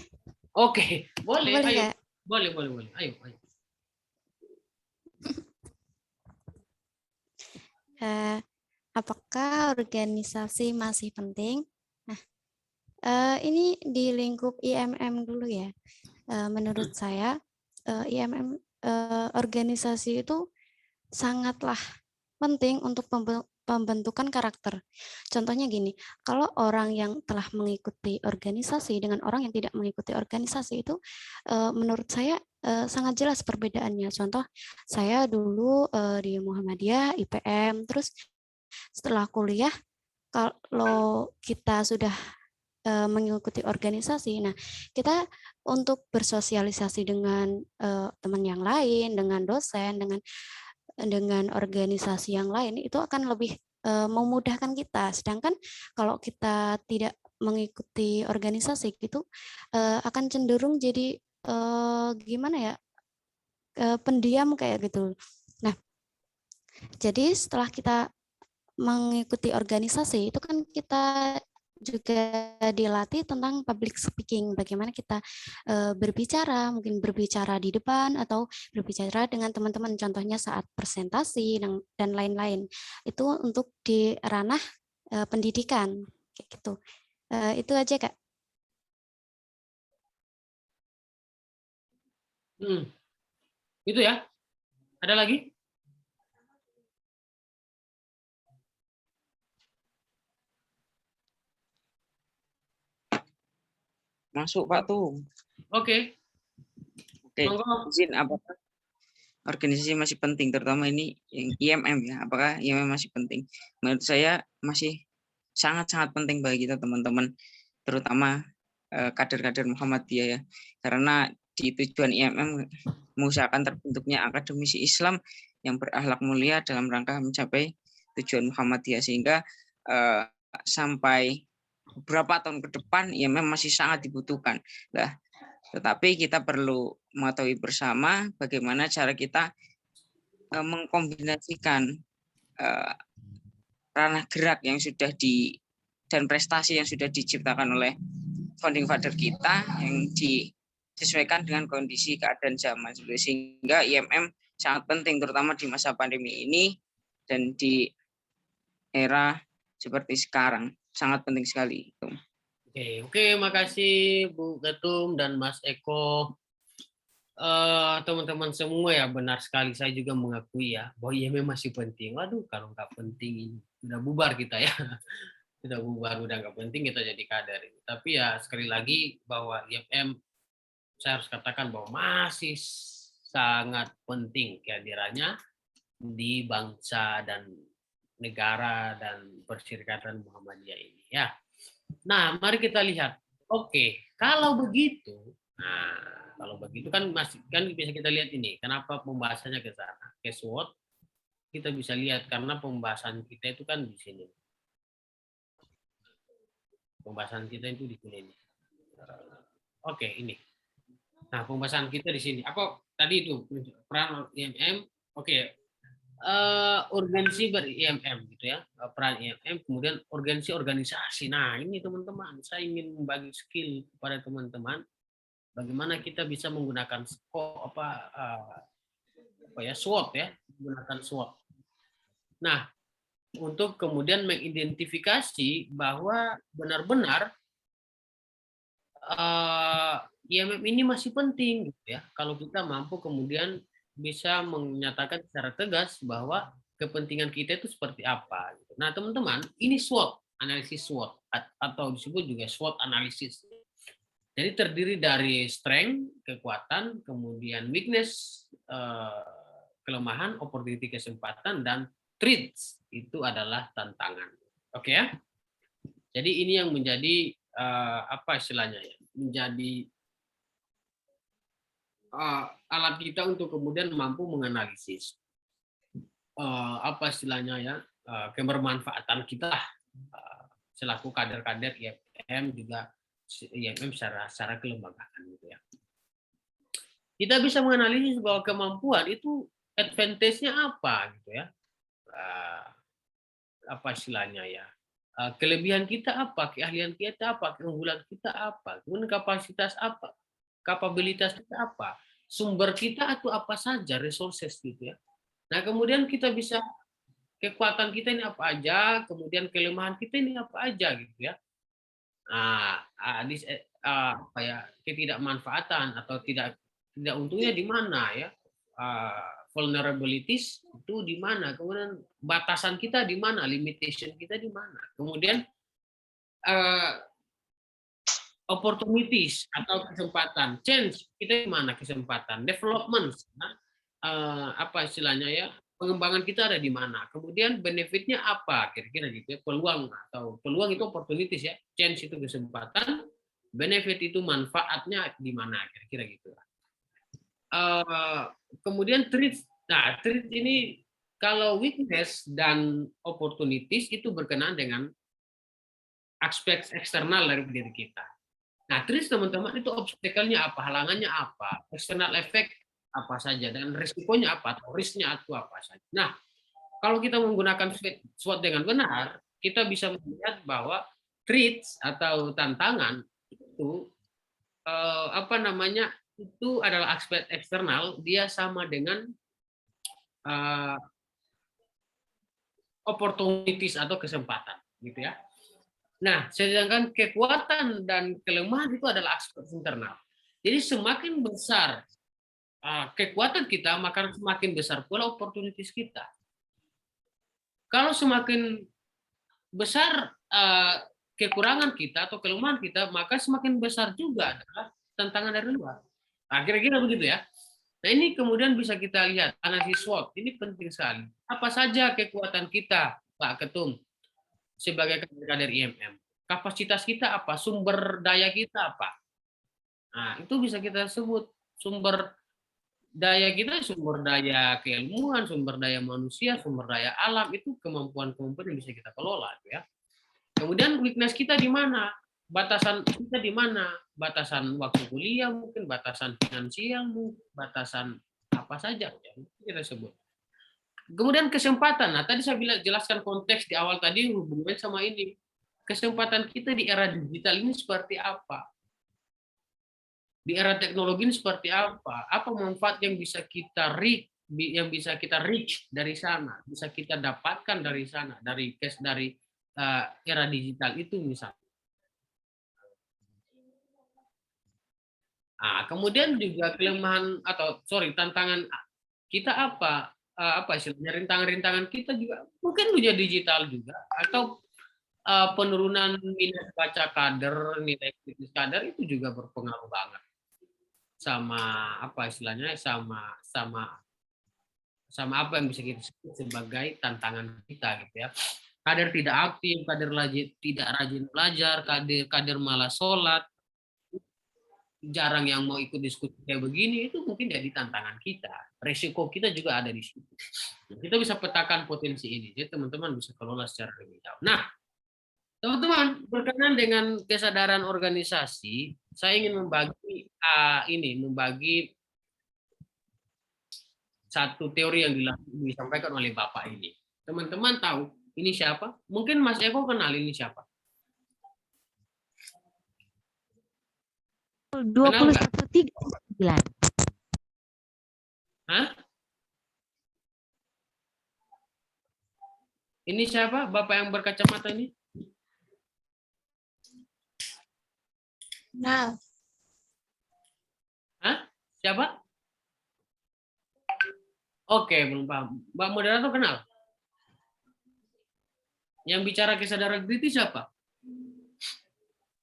Oke, boleh. Boleh Ayo. nggak? Boleh. Ayo. Apakah organisasi masih penting? Nah, ini di lingkup IMM dulu ya. Menurut saya, IMM organisasi itu sangatlah penting untuk pembentukan karakter. Contohnya gini, kalau orang yang telah mengikuti organisasi dengan orang yang tidak mengikuti organisasi itu, menurut saya sangat jelas perbedaannya. Contoh, saya dulu di Muhammadiyah, IPM, terus setelah kuliah, kalau kita sudah mengikuti organisasi, nah kita untuk bersosialisasi dengan teman yang lain, dengan dosen, dengan organisasi yang lain itu akan lebih memudahkan kita. Sedangkan kalau kita tidak mengikuti organisasi gitu akan cenderung jadi gimana ya, pendiam kayak gitu. Nah, jadi setelah kita mengikuti organisasi itu kan kita juga dilatih tentang public speaking, bagaimana kita berbicara, mungkin berbicara di depan atau berbicara dengan teman-teman, contohnya saat presentasi dan lain-lain. Itu untuk di ranah pendidikan, kayak gitu. Itu aja, Kak. Itu ya. Ada lagi? Masuk Pak tuh. Oke. Izin, apakah organisasi masih penting, terutama ini yang IMM ya? Apakah IMM masih penting? Menurut saya masih sangat-sangat penting bagi kita teman-teman, terutama kader-kader Muhammadiyah ya. Karena di tujuan IMM mengusahakan terbentuknya akademisi Islam yang berakhlak mulia dalam rangka mencapai tujuan Muhammadiyah, sehingga sampai beberapa tahun ke depan IMM masih sangat dibutuhkan. Nah, tetapi kita perlu mengetahui bersama bagaimana cara kita mengkombinasikan ranah gerak yang sudah dan prestasi yang sudah diciptakan oleh founding father kita yang disesuaikan dengan kondisi keadaan zaman, sehingga IMM sangat penting terutama di masa pandemi ini dan di era seperti sekarang, sangat penting sekali. Oke, makasih Bu Ketum dan Mas Eko. Teman-teman semua ya, benar sekali, saya juga mengakui ya bahwa IMM masih penting. Waduh, kalau nggak penting udah bubar kita ya. Udah bubar, udah nggak penting kita jadi kader. Tapi ya sekali lagi bahwa IMM saya harus katakan bahwa masih sangat penting kehadirannya di bangsa dan negara dan persyarikatan Muhammadiyah ini ya. Nah, mari kita lihat. Oke, kalau begitu, kalau begitu kan bisa kita lihat ini. Kenapa pembahasannya ke sana? Ke SWOT kita bisa lihat karena pembahasan kita itu kan di sini. Pembahasan kita itu di sini. Oke, ini. Nah, pembahasan kita di sini. Apa tadi itu peran IMM? Oke. Organisasi ber-IMM gitu ya, peran IMM, kemudian organisasi. Nah, ini teman-teman, saya ingin membagi skill kepada teman-teman bagaimana kita bisa menggunakan SWOT ya, menggunakan SWOT. Nah, untuk kemudian mengidentifikasi bahwa benar-benar IMF ini masih penting gitu ya. Kalau kita mampu kemudian bisa menyatakan secara tegas bahwa kepentingan kita itu seperti apa. Gitu. Nah, teman-teman, ini SWOT, analisis SWOT atau disebut juga SWOT analisis. Jadi terdiri dari strength, kekuatan, kemudian weakness, kelemahan, opportunity, kesempatan, dan threats itu adalah tantangan. Oke ya? Jadi ini yang menjadi apa istilahnya ya? Menjadi alat kita untuk kemudian mampu menganalisis apa istilahnya ya, kebermanfaatan kita selaku kader-kader IMM juga IMM secara kelembagaan gitu ya. Kita bisa menganalisis bahwa kemampuan itu advantage-nya apa gitu ya. Apa istilahnya ya. Kelebihan kita apa, keahlian kita apa, keunggulan kita apa, kemudian kapasitas apa, kapabilitas kita apa, sumber kita atau apa saja, resources gitu ya. Nah, kemudian kita bisa kekuatan kita ini apa aja, kemudian kelemahan kita ini apa aja gitu ya. Apa ya, ketidakmanfaatan atau tidak untungnya di mana ya, vulnerabilities itu di mana, kemudian batasan kita di mana, limitation kita di mana, kemudian opportunities atau kesempatan, change kita di mana, kesempatan, development, apa istilahnya ya, pengembangan kita ada di mana, kemudian benefitnya apa, kira-kira gitu ya, peluang itu opportunities ya, change itu kesempatan, benefit itu manfaatnya di mana, kira-kira gitu. Kemudian threats, nah threats ini kalau weakness dan opportunities itu berkenaan dengan aspek eksternal dari diri kita. Nah, threats teman-teman itu obstacle-nya apa, halangannya apa, external effect apa saja, dan risikonya apa, atau risk-nya itu apa saja. Nah, kalau kita menggunakan SWOT dengan benar, kita bisa melihat bahwa threats atau tantangan itu itu adalah aspek eksternal, dia sama dengan opportunities atau kesempatan, gitu ya. Nah, sedangkan kekuatan dan kelemahan itu adalah aspek internal. Jadi semakin besar kekuatan kita, maka semakin besar pula opportunities kita. Kalau semakin besar kekurangan kita atau kelemahan kita, maka semakin besar juga adalah tantangan dari luar. Nah, kira-kira begitu ya. Nah, ini kemudian bisa kita lihat analisis SWOT. Ini penting sekali. Apa saja kekuatan kita, Pak Ketum, sebagai kader IMM? Kapasitas kita apa? Sumber daya kita apa? Nah, itu bisa kita sebut sumber daya kita, sumber daya keilmuan, sumber daya manusia, sumber daya alam, itu kemampuan-kemampuan yang bisa kita kelola, ya. Kemudian weakness kita di mana? Batasan kita di mana? Batasan waktu kuliah mungkin, batasan finansial mungkin, batasan apa saja ya, kita sebut. Kemudian kesempatan. Nah, tadi saya jelaskan konteks di awal tadi hubungannya sama ini. Kesempatan kita di era digital ini seperti apa? Di era teknologi ini seperti apa? Apa manfaat yang bisa kita reach dari sana, bisa kita dapatkan dari sana, dari era digital itu misalnya. Kemudian juga kelemahan tantangan kita apa istilahnya, rintangan-rintangan kita juga mungkin dunia digital juga, atau penurunan minat baca kader, nilai kritis kader itu juga berpengaruh banget sama apa istilahnya, sama apa yang bisa kita sebut sebagai tantangan kita gitu ya. Kader tidak aktif, kader tidak rajin belajar, kader malas sholat, jarang yang mau ikut diskusi kayak begini, itu mungkin jadi tantangan kita. Resiko kita juga ada di situ. Kita bisa petakan potensi ini, jadi teman-teman bisa kelola secara lebih jauh. Nah, teman-teman, berkenaan dengan kesadaran organisasi, saya ingin membagi satu teori yang disampaikan oleh Bapak ini. Teman-teman tahu ini siapa? Mungkin Mas Eko kenal ini siapa? 21.39. Hah? Ini siapa? Bapak yang berkacamata ini? Nah, Hah? Siapa? Oke, belum paham. Mbak moderator kenal? Yang bicara kesadaran kritis siapa?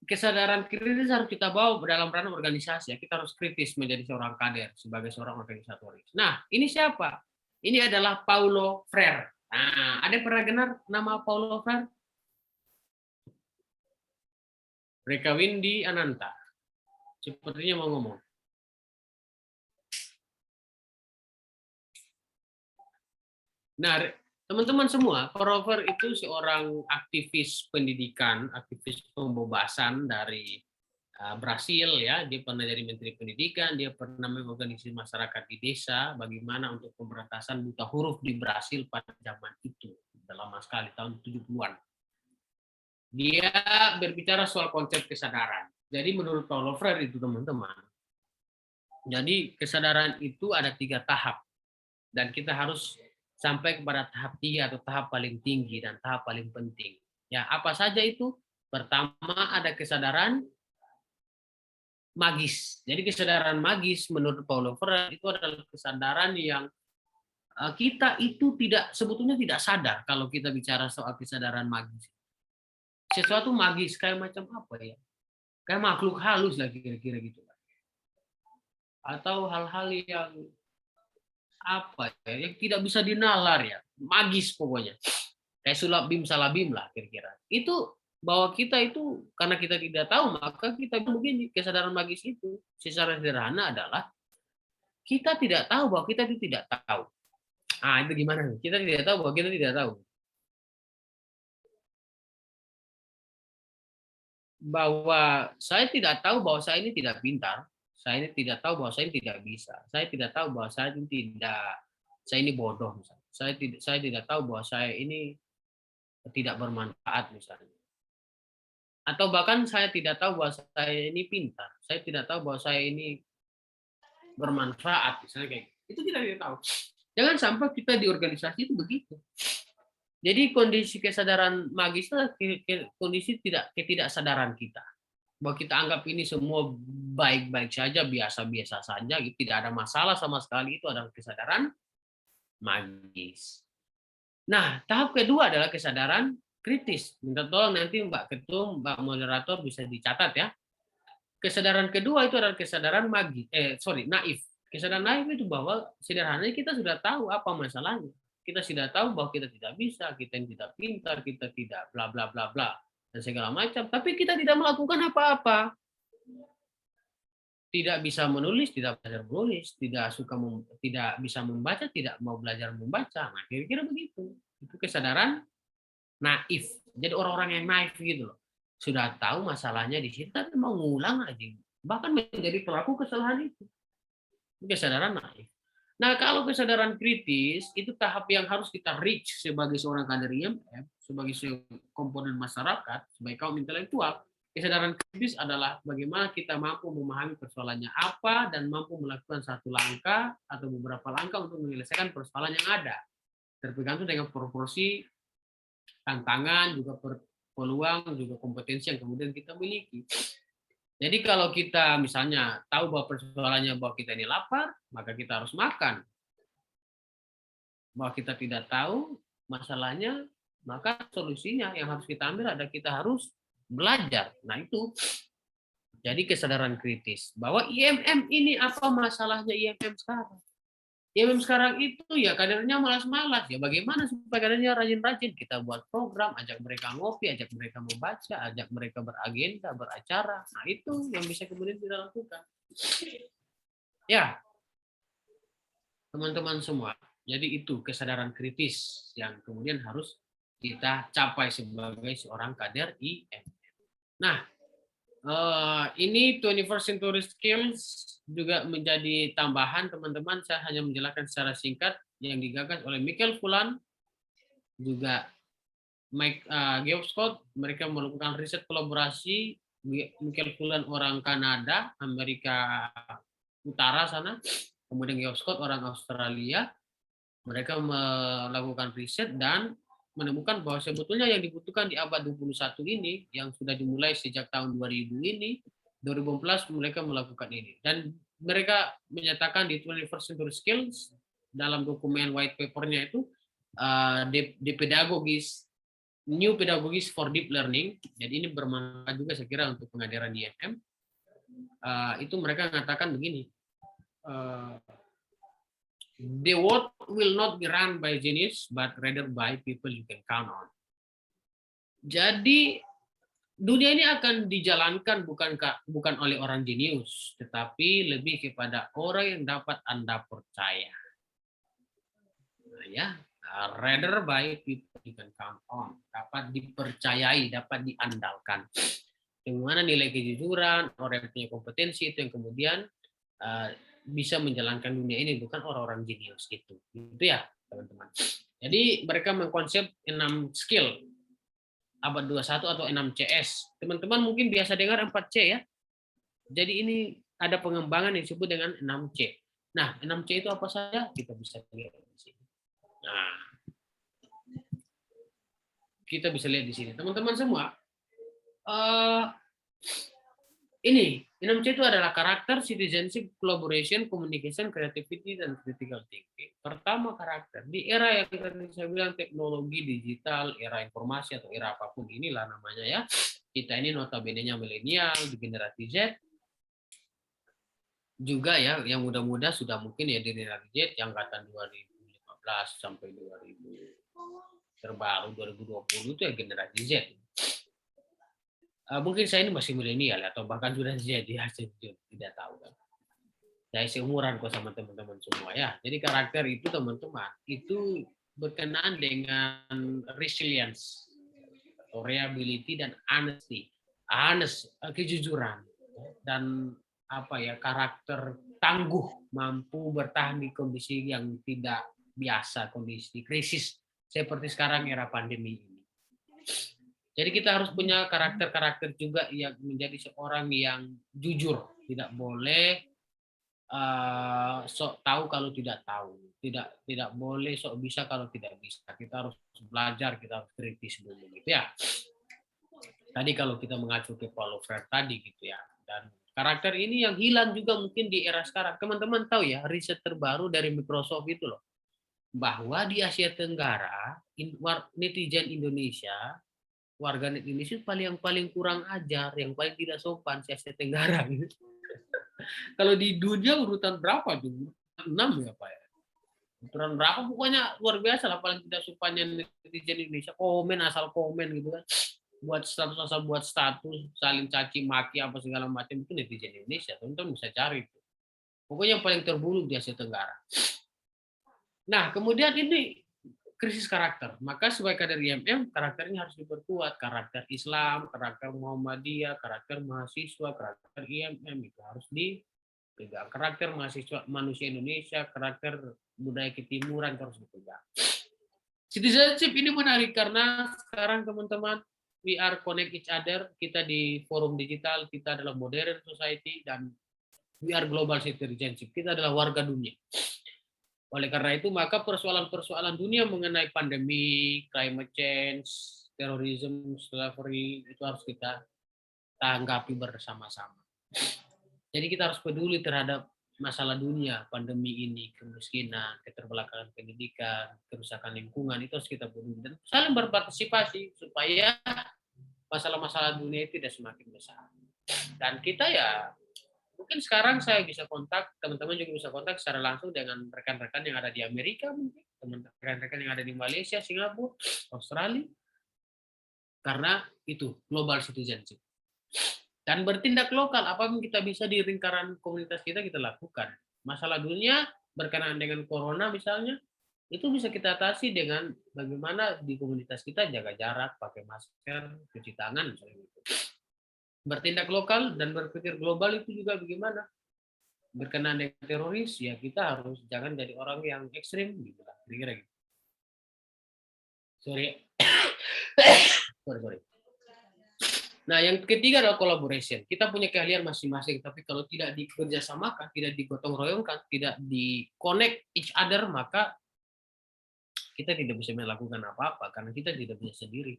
Kesadaran kritis harus kita bawa dalam ranah organisasi. Ya. Kita harus kritis menjadi seorang kader sebagai seorang organisatoris. Nah, ini siapa? Ini adalah Paulo Freire. Nah, ada yang pernah dengar nama Paulo Freire? Reka Windy Ananta. Sepertinya mau ngomong. Nah, teman-teman semua, Paulo Freire itu seorang aktivis pendidikan, aktivis pembebasan dari Brasil ya, dia pernah jadi Menteri Pendidikan, dia pernah mengorganisasi masyarakat di desa, bagaimana untuk pemberantasan buta huruf di Brasil pada zaman itu, sudah lama sekali, tahun 70-an. Dia berbicara soal konsep kesadaran. Jadi menurut Paulo Freire itu teman-teman, jadi kesadaran itu ada 3 tahap, dan kita harus sampai kepada tahap 3 atau tahap paling tinggi dan tahap paling penting. Ya, apa saja itu? Pertama ada kesadaran magis. Jadi kesadaran magis menurut Paulo Freire itu adalah kesadaran yang kita itu sebetulnya tidak sadar kalau kita bicara soal kesadaran magis. Sesuatu magis kayak macam apa ya? Kayak makhluk halus lah kira-kira gitu. Atau hal-hal yang apa ya, yang tidak bisa dinalar ya, magis pokoknya. Kayak sulap bim salabim lah kira-kira. Itu bahwa kita itu karena kita tidak tahu maka kita mungkin kesadaran magis itu secara sederhana adalah kita tidak tahu bahwa kita itu tidak tahu. Ah itu gimana? Kita tidak tahu bahwa kita tidak tahu. Bahwa saya tidak tahu bahwa saya ini tidak pintar, saya ini tidak tahu bahwa saya ini tidak bisa, saya tidak tahu bahwa saya ini bodoh misalnya. Saya tidak tahu bahwa saya ini tidak bermanfaat misalnya. Atau bahkan saya tidak tahu bahwa saya ini pintar, saya tidak tahu bahwa saya ini bermanfaat misalnya kayak itu kita tidak tahu. Jangan sampai kita di organisasi itu begitu. Jadi kondisi kesadaran magis itu kondisi ketidaksadaran kita. Bahwa kita anggap ini semua baik-baik saja, biasa-biasa saja, tidak ada masalah sama sekali, itu adalah kesadaran magis. Nah, tahap kedua adalah kesadaran kritis. Minta tolong nanti Mbak Ketum, Mbak Moderator bisa dicatat ya. Kesadaran kedua itu adalah kesadaran naif. Kesadaran naif itu bahwa sederhananya kita sudah tahu apa masalahnya. Kita sudah tahu bahwa kita tidak bisa, kita tidak pintar, kita tidak bla bla bla bla dan segala macam. Tapi kita tidak melakukan apa-apa. Tidak bisa menulis, tidak belajar menulis, tidak bisa membaca, tidak mau belajar membaca. Nah, kira-kira begitu. Itu kesadaran naif. Jadi orang-orang yang naif gitu loh. Sudah tahu masalahnya di situ, tapi mau ngulang aja. Bahkan menjadi pelaku kesalahan itu. Kesadaran naif. Nah, kalau kesadaran kritis, itu tahap yang harus kita reach sebagai seorang kader IMM, sebagai komponen masyarakat, sebagai kaum intelektual. Kesadaran kritis adalah bagaimana kita mampu memahami persoalannya apa dan mampu melakukan satu langkah atau beberapa langkah untuk menyelesaikan persoalan yang ada. Tergantung dengan proporsi tantangan, juga peluang, juga kompetensi yang kemudian kita miliki. Jadi kalau kita misalnya tahu bahwa persoalannya bahwa kita ini lapar, maka kita harus makan. Bahwa kita tidak tahu masalahnya, maka solusinya yang harus kita ambil adalah kita harus belajar. Nah itu jadi kesadaran kritis. Bahwa IMM ini apa masalahnya IMM sekarang? IMM sekarang itu ya kadernya malas-malas. Ya bagaimana supaya kadernya rajin-rajin? Kita buat program, ajak mereka ngopi, ajak mereka membaca, ajak mereka beragenda, beracara. Nah itu yang bisa kemudian kita lakukan. Ya, teman-teman semua. Jadi itu kesadaran kritis yang kemudian harus kita capai sebagai seorang kader IMM. Nah, ini 21st Century Skills juga menjadi tambahan teman-teman. Saya hanya menjelaskan secara singkat yang digagas oleh Michael Fullan, juga Mike Geoff Scott. Mereka melakukan riset kolaborasi. Michael Fullan orang Kanada, Amerika Utara sana. Kemudian Geoff Scott orang Australia. Mereka melakukan riset dan menemukan bahwa sebetulnya yang dibutuhkan di abad 21 ini, yang sudah dimulai sejak tahun 2000 ini, 2014 mereka melakukan ini. Dan mereka menyatakan di 21st Century Skills, dalam dokumen white paper-nya itu, the pedagogis, new pedagogies for deep learning, jadi ini bermanfaat juga saya kira untuk pengajaran di IMM, itu mereka mengatakan begini, the world will not be run by genius, but rather by people you can count on. Jadi dunia ini akan dijalankan bukan oleh orang jenius, tetapi lebih kepada orang yang dapat Anda percaya. Nah, ya, rather by people you can count on, dapat dipercayai, dapat diandalkan. Yang mana nilai kejujuran, orang yang punya kompetensi itu yang kemudian bisa menjalankan dunia ini, bukan orang-orang jenius gitu ya teman-teman. Jadi mereka mengkonsep 6 skill abad 21 atau 6 CS. Teman-teman mungkin biasa dengar 4C ya. Jadi ini ada pengembangan yang disebut dengan 6C. Nah, 6C itu apa saja? Kita bisa lihat di sini. Nah, kita bisa lihat di sini. Teman-teman semua, ini 6C itu adalah karakter, citizenship, collaboration, communication, creativity, dan critical thinking. Pertama karakter. Di era yang tadi saya bilang teknologi digital, era informasi atau era apapun inilah namanya ya. Kita ini notabene-nya milenial, di generasi Z. Juga ya, yang muda-muda sudah mungkin ya di generasi Z yang angkatan 2015 sampai 2000 terbaru 2020 itu ya generasi Z. Mungkin saya ini masih milenial atau bahkan sudah jadi saya tidak tahu kan. Saya seumuran kok sama teman-teman semua ya. Jadi karakter itu teman-teman itu berkenaan dengan resilience atau reliability dan honesty, kejujuran dan apa ya, karakter tangguh, mampu bertahan di kondisi yang tidak biasa, kondisi krisis seperti sekarang era pandemi ini. Jadi kita harus punya karakter-karakter juga yang menjadi seorang yang jujur, tidak boleh sok tahu kalau tidak tahu, tidak boleh sok bisa kalau tidak bisa. Kita harus belajar, kita harus kritis dulu gitu ya. Tadi kalau kita mengacu ke Paulo Freire tadi gitu ya. Dan karakter ini yang hilang juga mungkin di era sekarang. Teman-teman tahu ya, riset terbaru dari Microsoft itu loh, bahwa di Asia Tenggara netizen Indonesia, warganet Indonesia yang paling kurang ajar, yang paling tidak sopan di Asia Tenggara. Kalau di dunia urutan berapa tuh? 6 ya Pak ya? Urutan berapa pokoknya luar biasa lah, paling tidak sopannya netizen Indonesia. Komen asal komen gitu kan. Buat status asal buat status, saling caci maki apa segala macam, itu netizen Indonesia. Teman-teman bisa cari itu. Pokoknya yang paling terburuk di Asia Tenggara. Nah, kemudian ini krisis karakter. Maka sebagai kader IMM, karakternya harus diperkuat. Karakter Islam, karakter Muhammadiyah, karakter mahasiswa, karakter IMM itu harus dipegang. Karakter mahasiswa manusia Indonesia, karakter budaya ketimuran harus dipegang. Citizenship ini menarik karena sekarang teman-teman, we are connect each other. Kita di forum digital, kita adalah modern society, dan we are global citizenship. Kita adalah warga dunia. Oleh karena itu, maka persoalan-persoalan dunia mengenai pandemi, climate change, terorisme, slavery, itu harus kita tanggapi bersama-sama. Jadi kita harus peduli terhadap masalah dunia, pandemi ini, kemiskinan, keterbelakangan pendidikan, kerusakan lingkungan, itu harus kita peduli. Dan saling berpartisipasi supaya masalah-masalah dunia itu tidak semakin besar. Dan kita ya, mungkin sekarang saya bisa kontak, teman-teman juga bisa kontak secara langsung dengan rekan-rekan yang ada di Amerika, mungkin rekan-rekan yang ada di Malaysia, Singapura, Australia, karena itu global citizenship. Dan bertindak lokal, apapun kita bisa di lingkaran komunitas kita lakukan. Masalah dunia berkenaan dengan corona misalnya, itu bisa kita atasi dengan bagaimana di komunitas kita jaga jarak, pakai masker, cuci tangan, misalnya gitu. Bertindak lokal dan berpikir global itu juga bagaimana berkenaan dengan teroris, ya kita harus jangan jadi orang yang ekstrim gitu lah, kira-kira gitu. Sorry. Nah, yang ketiga adalah collaboration. Kita punya keahlian masing-masing, tapi kalau tidak dikerjasamakan, tidak digotong royongkan, tidak di connect each other, maka kita tidak bisa melakukan apa-apa karena kita tidak bisa sendiri.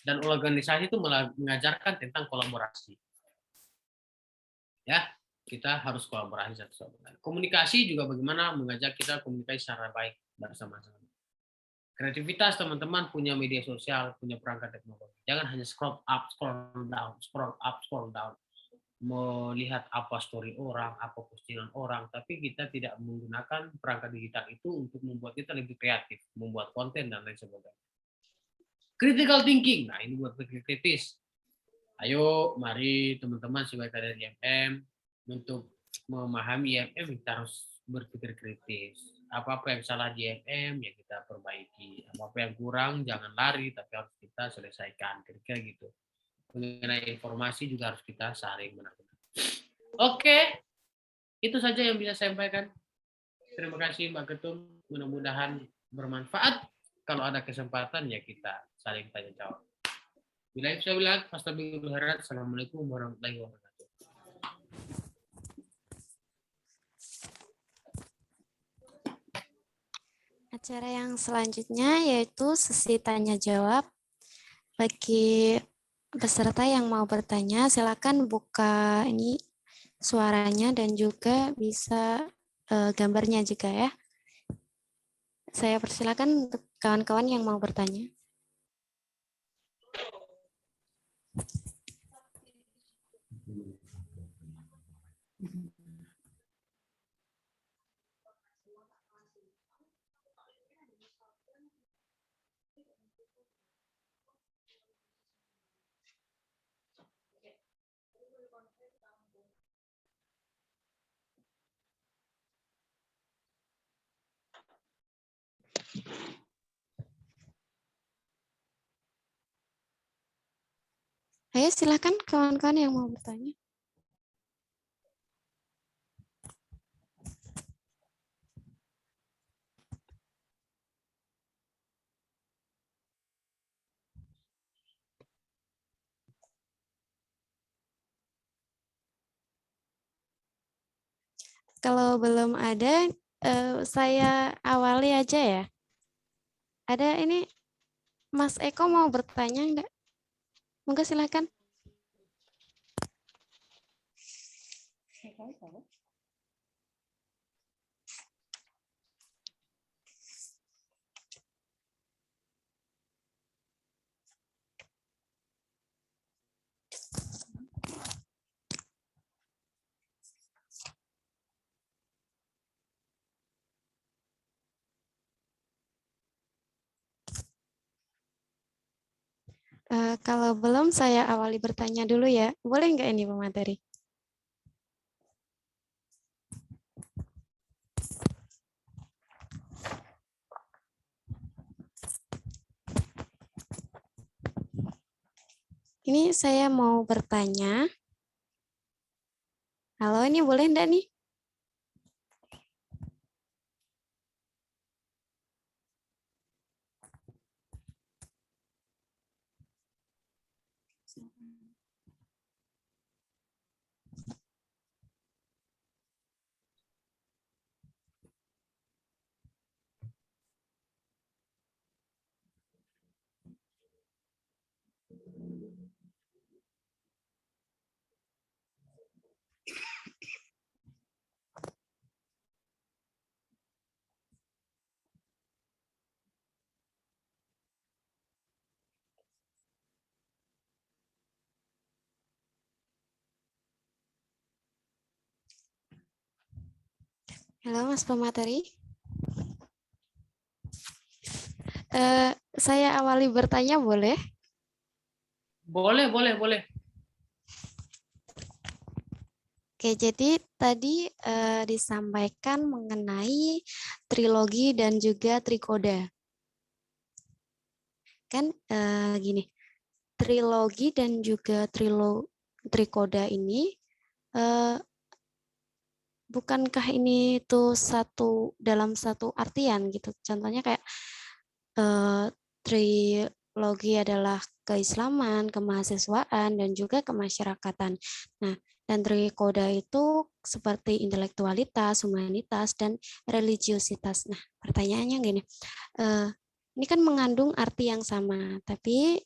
Dan organisasi itu mengajarkan tentang kolaborasi. Ya, kita harus kolaborasi satu sama lain. Komunikasi juga bagaimana mengajak kita komunikasi secara baik bersama-sama. Kreativitas teman-teman punya media sosial, punya perangkat teknologi. Jangan hanya scroll up, scroll down, scroll up, scroll down. Melihat apa story orang, apa postingan orang, tapi kita tidak menggunakan perangkat digital itu untuk membuat kita lebih kreatif, membuat konten dan lain sebagainya. Critical thinking, nah ini buat berpikir kritis. Ayo, mari teman-teman sebagai kader IMM untuk memahami IMM kita harus berpikir kritis. Apa-apa yang salah di IMM ya kita perbaiki. Apa-apa yang kurang jangan lari tapi harus kita selesaikan. Kira-kira gitu. Mengenai informasi juga harus kita saring benar-benar. Oke, itu saja yang bisa saya sampaikan. Terima kasih Mbak Ketum. Mudah-mudahan bermanfaat. Kalau ada kesempatan ya kita saling tanya jawab. Bila itu saya bilang, Assalamualaikum warahmatullahi wabarakatuh. Acara yang selanjutnya yaitu sesi tanya jawab. Bagi peserta yang mau bertanya, silakan buka ini suaranya dan juga bisa gambarnya juga ya. Saya persilakan untuk kawan-kawan yang mau bertanya. Ayo silakan kawan-kawan yang mau bertanya. Kalau belum ada, saya awali aja ya. Ada ini, Mas Eko mau bertanya enggak? Monggo silakan. Kalau belum, saya awali bertanya dulu ya. Boleh nggak ini pemateri? Ini saya mau bertanya. Halo, ini boleh enggak nih? Halo, Mas pemateri. Saya awali bertanya boleh? Boleh. Oke, jadi tadi disampaikan mengenai trilogi dan juga trikoda. Kan gini, trilogi dan juga trikoda ini bukankah ini tuh dalam satu artian gitu? Contohnya kayak trilogi adalah keislaman, kemahasiswaan, dan juga kemasyarakatan. Nah, dan trikoda itu seperti intelektualitas, humanitas, dan religiositas. Nah, pertanyaannya gini, ini kan mengandung arti yang sama, tapi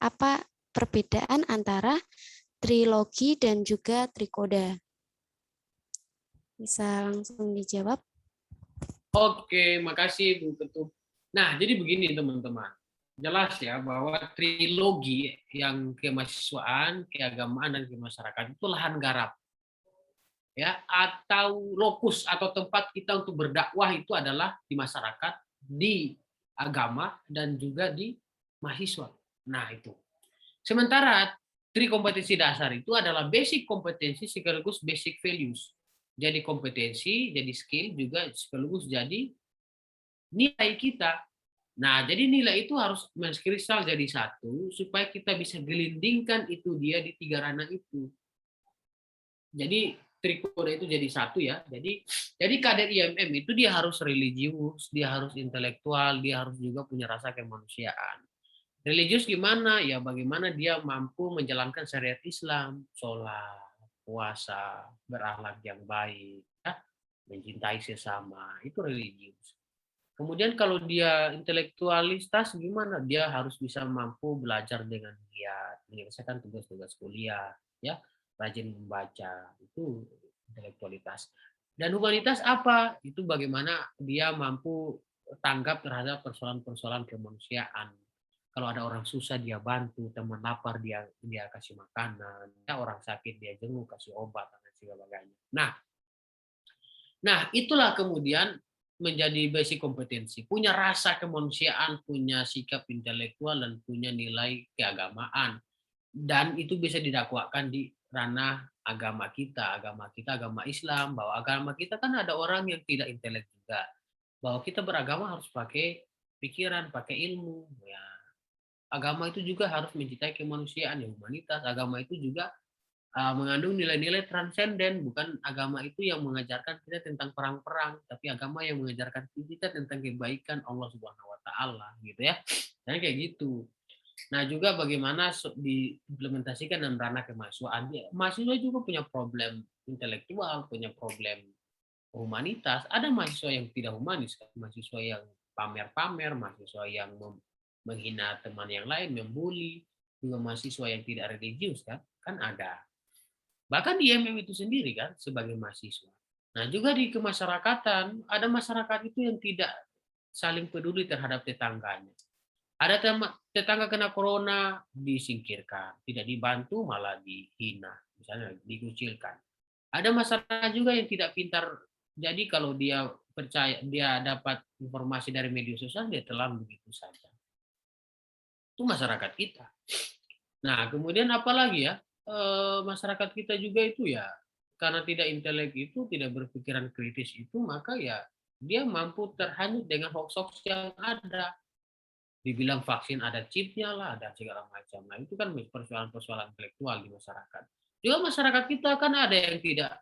apa perbedaan antara trilogi dan juga trikoda? Bisa langsung dijawab? Oke, makasih Bu Ketum. Nah, jadi begini teman-teman. Jelas ya bahwa trilogi yang kemahasiswaan, keagamaan, dan kemasyarakatan itu lahan garap. Ya, atau lokus atau tempat kita untuk berdakwah itu adalah di masyarakat, di agama, dan juga di mahasiswa. Nah, itu. Sementara tri kompetensi dasar itu adalah basic kompetensi sekaligus basic values. Jadi kompetensi, jadi skill juga sekaligus jadi nilai kita. Nah, jadi nilai itu harus menskristal jadi satu supaya kita bisa gelindingkan itu dia di tiga ranah itu. Jadi trikoda itu jadi satu ya. Jadi kader IMM itu dia harus religius, dia harus intelektual, dia harus juga punya rasa kemanusiaan. Religius gimana? Ya bagaimana dia mampu menjalankan syariat Islam, sholat, puasa, berakhlak yang baik, ya, mencintai sesama, itu religius. Kemudian kalau dia intelektualitas gimana? Dia harus bisa mampu belajar dengan giat, menyelesaikan tugas-tugas kuliah, ya, rajin membaca, itu intelektualitas. Dan humanitas apa? Itu bagaimana dia mampu tanggap terhadap persoalan-persoalan kemanusiaan. Kalau ada orang susah dia bantu, teman lapar dia kasih makanan, ya, orang sakit dia jenguk, kasih obat dan sebagainya. Nah, itulah kemudian menjadi basic kompetensi. Punya rasa kemanusiaan, punya sikap intelektual, dan punya nilai keagamaan. Dan itu bisa didakwakan di ranah agama kita agama Islam, bahwa agama kita kan ada orang yang tidak intelek juga. Bahwa kita beragama harus pakai pikiran, pakai ilmu. Ya. Agama itu juga harus mencintai kemanusiaan, ya, humanitas. Agama itu juga mengandung nilai-nilai transenden, bukan agama itu yang mengajarkan kita tentang perang-perang, tapi agama yang mengajarkan kita tentang kebaikan Allah Subhanahu wa taala, gitu ya. Dan kayak gitu. Nah, juga bagaimana diimplementasikan dalam ranah kemahasiswaan. Mahasiswa juga punya problem intelektual, punya problem humanitas. Ada mahasiswa yang tidak humanis, mahasiswa yang pamer-pamer, mahasiswa yang menghina teman yang lain, membuli, juga mahasiswa yang tidak religius kan ada. Bahkan di IMM itu sendiri kan sebagai mahasiswa. Nah, juga di kemasyarakatan ada masyarakat itu yang tidak saling peduli terhadap tetangganya. Ada tetangga kena corona disingkirkan, tidak dibantu malah dihina, misalnya dikucilkan. Ada masyarakat juga yang tidak pintar, jadi kalau dia percaya dia dapat informasi dari media sosial dia telan begitu saja. Itu masyarakat kita. Nah, kemudian apalagi ya? Masyarakat kita juga itu ya karena tidak intelek itu, tidak berpikiran kritis itu, maka ya dia mampu terhanyut dengan hoax-hoax yang ada. Dibilang vaksin ada chipnya lah, ada segala macam. Nah, itu kan persoalan-persoalan intelektual di masyarakat. Juga masyarakat kita kan ada yang tidak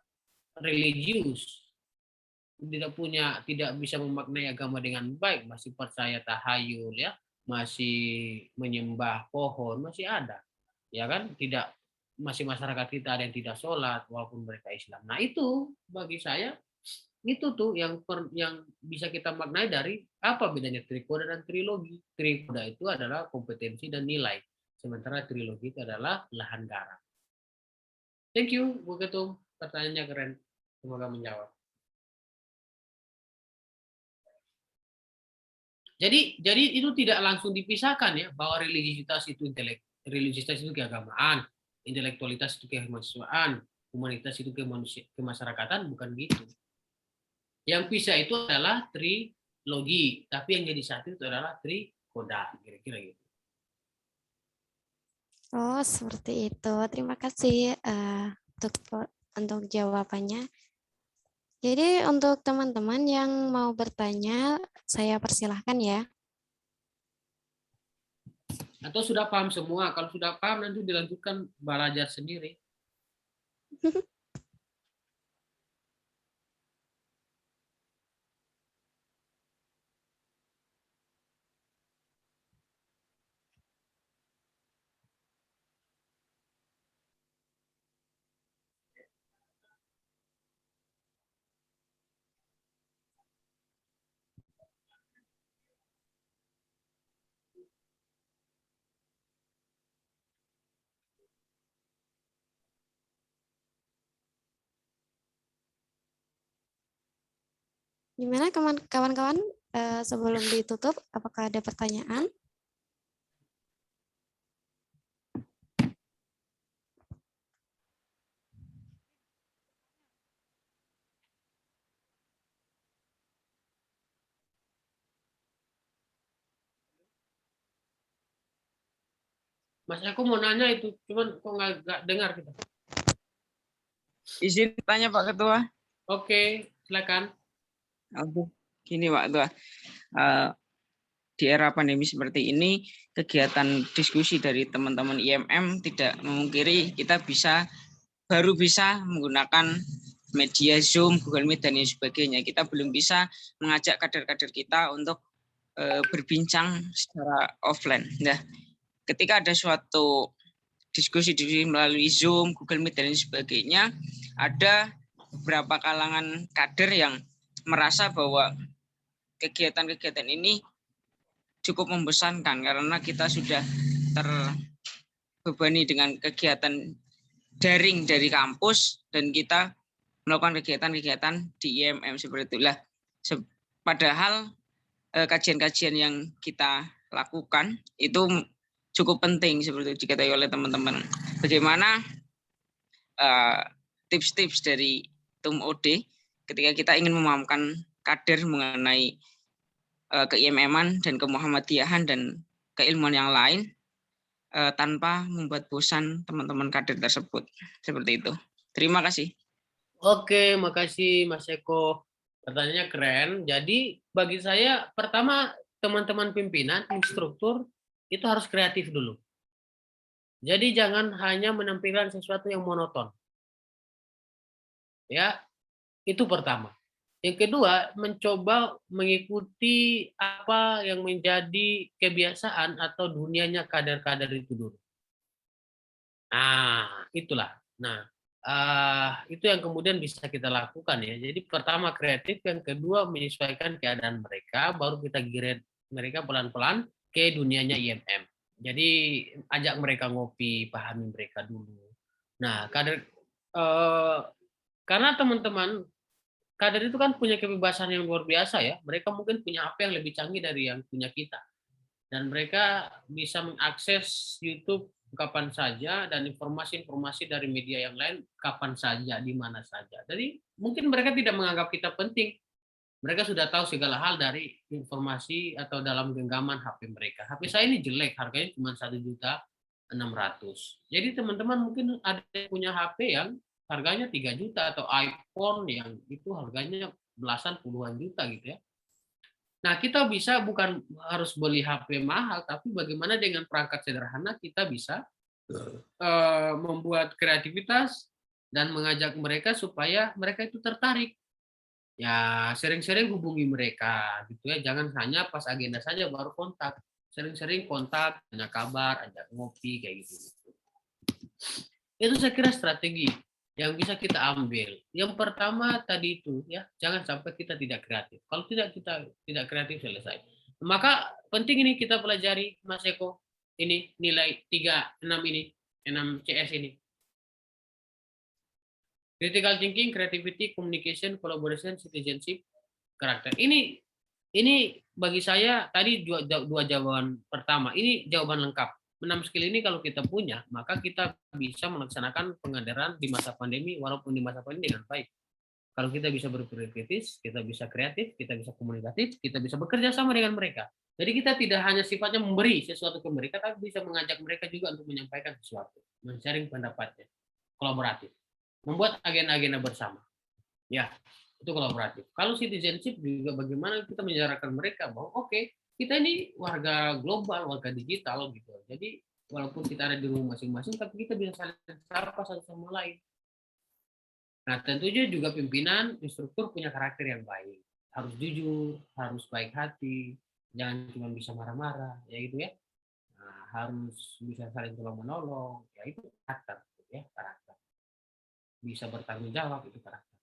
religius, tidak bisa memaknai agama dengan baik, masih percaya tahayul ya, masih menyembah pohon, masih ada. Ya kan? Masih masyarakat kita ada yang tidak sholat walaupun mereka Islam. Nah, itu bagi saya itu tuh yang bisa kita maknai dari apa bedanya trikoda dan trilogi. Trikoda itu adalah kompetensi dan nilai, sementara trilogi itu adalah lahan garap. Thank you Bu Ketum, pertanyaannya keren, semoga menjawab. Jadi itu tidak langsung dipisahkan ya, bahwa religiositas itu religiositas itu keagamaan, intelektualitas itu kemahasiswaan, humanitas itu kemasyarakatan, bukan gitu. Yang pisah itu adalah trilogi, tapi yang jadi satu itu adalah trikoda, kira-kira gitu. Oh, seperti itu. Terima kasih untuk jawabannya. Jadi untuk teman-teman yang mau bertanya, saya persilahkan ya. Atau sudah paham semua? Kalau sudah paham nanti dilanjutkan belajar sendiri. Gimana kawan-kawan, sebelum ditutup, apakah ada pertanyaan? Mas aku mau nanya itu, cuman kok nggak dengar kita. Izin tanya Pak Ketua. Oke, silakan. Oke. Gini Pak Ketua, di era pandemi seperti ini, kegiatan diskusi dari teman-teman IMM tidak memungkiri kita baru bisa menggunakan media Zoom, Google Meet, dan sebagainya. Kita belum bisa mengajak kader-kader kita untuk berbincang secara offline. Nah, ketika ada suatu diskusi melalui Zoom, Google Meet, dan sebagainya, ada beberapa kalangan kader yang merasa bahwa kegiatan-kegiatan ini cukup membosankan karena kita sudah terbebani dengan kegiatan daring dari kampus dan kita melakukan kegiatan-kegiatan di IMM seperti itulah. Padahal kajian-kajian yang kita lakukan itu cukup penting seperti itu diketahui oleh teman-teman. Bagaimana tips-tips dari TUM OD ketika kita ingin memahamkan kader mengenai keIMM-an dan kemuhammadiyahan dan keilmuan yang lain tanpa membuat bosan teman-teman kader tersebut. Seperti itu. Terima kasih. Oke, makasih Mas Eko. Pertanyaannya keren. Jadi bagi saya pertama teman-teman pimpinan, instruktur itu harus kreatif dulu. Jadi jangan hanya menampilkan sesuatu yang monoton. Ya, itu pertama. Yang kedua, mencoba mengikuti apa yang menjadi kebiasaan atau dunianya kader-kader itu dulu. Nah, itulah. Nah, itu yang kemudian bisa kita lakukan ya. Jadi pertama kreatif, yang kedua menyesuaikan keadaan mereka, baru kita giret mereka pelan-pelan ke dunianya IMM. Jadi ajak mereka ngopi, pahami mereka dulu. Nah, kader karena teman-teman kader itu kan punya kebebasan yang luar biasa ya. Mereka mungkin punya HP yang lebih canggih dari yang punya kita. Dan mereka bisa mengakses YouTube kapan saja dan informasi-informasi dari media yang lain kapan saja, di mana saja. Jadi mungkin mereka tidak menganggap kita penting. Mereka sudah tahu segala hal dari informasi atau dalam genggaman HP mereka. HP saya ini jelek, harganya cuma 1.600.000. Jadi teman-teman mungkin ada yang punya HP yang harganya 3 juta atau iPhone yang itu harganya belasan puluhan juta gitu ya. Nah, kita bisa bukan harus beli HP mahal, tapi bagaimana dengan perangkat sederhana kita bisa membuat kreativitas dan mengajak mereka supaya mereka itu tertarik. Ya, sering-sering hubungi mereka gitu ya. Jangan hanya pas agenda saja baru kontak. Sering-sering kontak, tanya kabar, ajak ngopi kayak gitu. Itu saya kira strategi yang bisa kita ambil. Yang pertama tadi itu ya, jangan sampai kita tidak kreatif. Kalau kita tidak kreatif selesai. Maka penting ini kita pelajari Mas Eko. Ini nilai 36 ini, 6 CS ini. Critical thinking, creativity, communication, collaboration, citizenship, karakter. Ini bagi saya tadi dua jawaban pertama. Ini jawaban lengkap. 6 skill ini kalau kita punya, maka kita bisa melaksanakan pengajaran di masa pandemi, walaupun di masa pandemi dengan baik. Kalau kita bisa berpikir kritis, kita bisa kreatif, kita bisa komunikatif, kita bisa bekerja sama dengan mereka. Jadi kita tidak hanya sifatnya memberi sesuatu ke mereka, tapi bisa mengajak mereka juga untuk menyampaikan sesuatu, men-sharing pendapatnya, kolaboratif, membuat agenda-agenda bersama. Ya, itu kolaboratif. Kalau citizenship juga bagaimana kita menjarakan mereka bahwa oke, kita ini warga global, warga digital gitu. Jadi walaupun kita ada di rumah masing-masing, tapi kita bisa saling sapa satu sama lain. Nah, tentunya juga pimpinan, instruktur punya karakter yang baik. Harus jujur, harus baik hati, jangan cuma bisa marah-marah, ya gitu ya. Nah, harus bisa saling tolong-menolong, ya itu karakter, ya karakter. Bisa bertanggung jawab, itu karakter.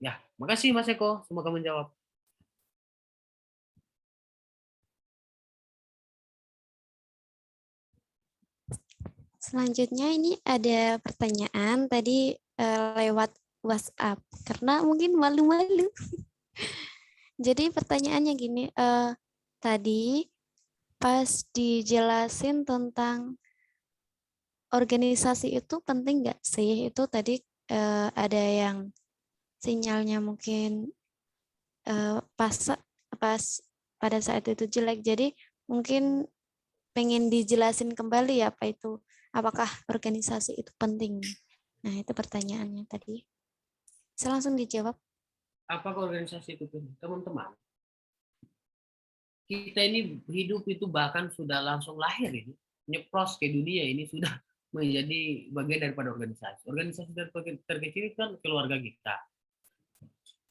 Ya, makasih Mas Eko, semoga menjawab. Selanjutnya ini ada pertanyaan tadi lewat WhatsApp karena mungkin malu-malu. Jadi pertanyaannya gini, tadi pas dijelasin tentang organisasi itu penting nggak sih? Itu tadi ada yang sinyalnya mungkin pas pada saat itu jelek. Jadi mungkin pengen dijelasin kembali ya apa itu, apakah organisasi itu penting. Nah itu pertanyaannya tadi. Bisa langsung dijawab. Apakah organisasi itu penting? Teman-teman, kita ini hidup itu bahkan sudah langsung lahir ini, nyeplos ke dunia ini sudah menjadi bagian daripada organisasi. Organisasi terkecil itu kan keluarga kita,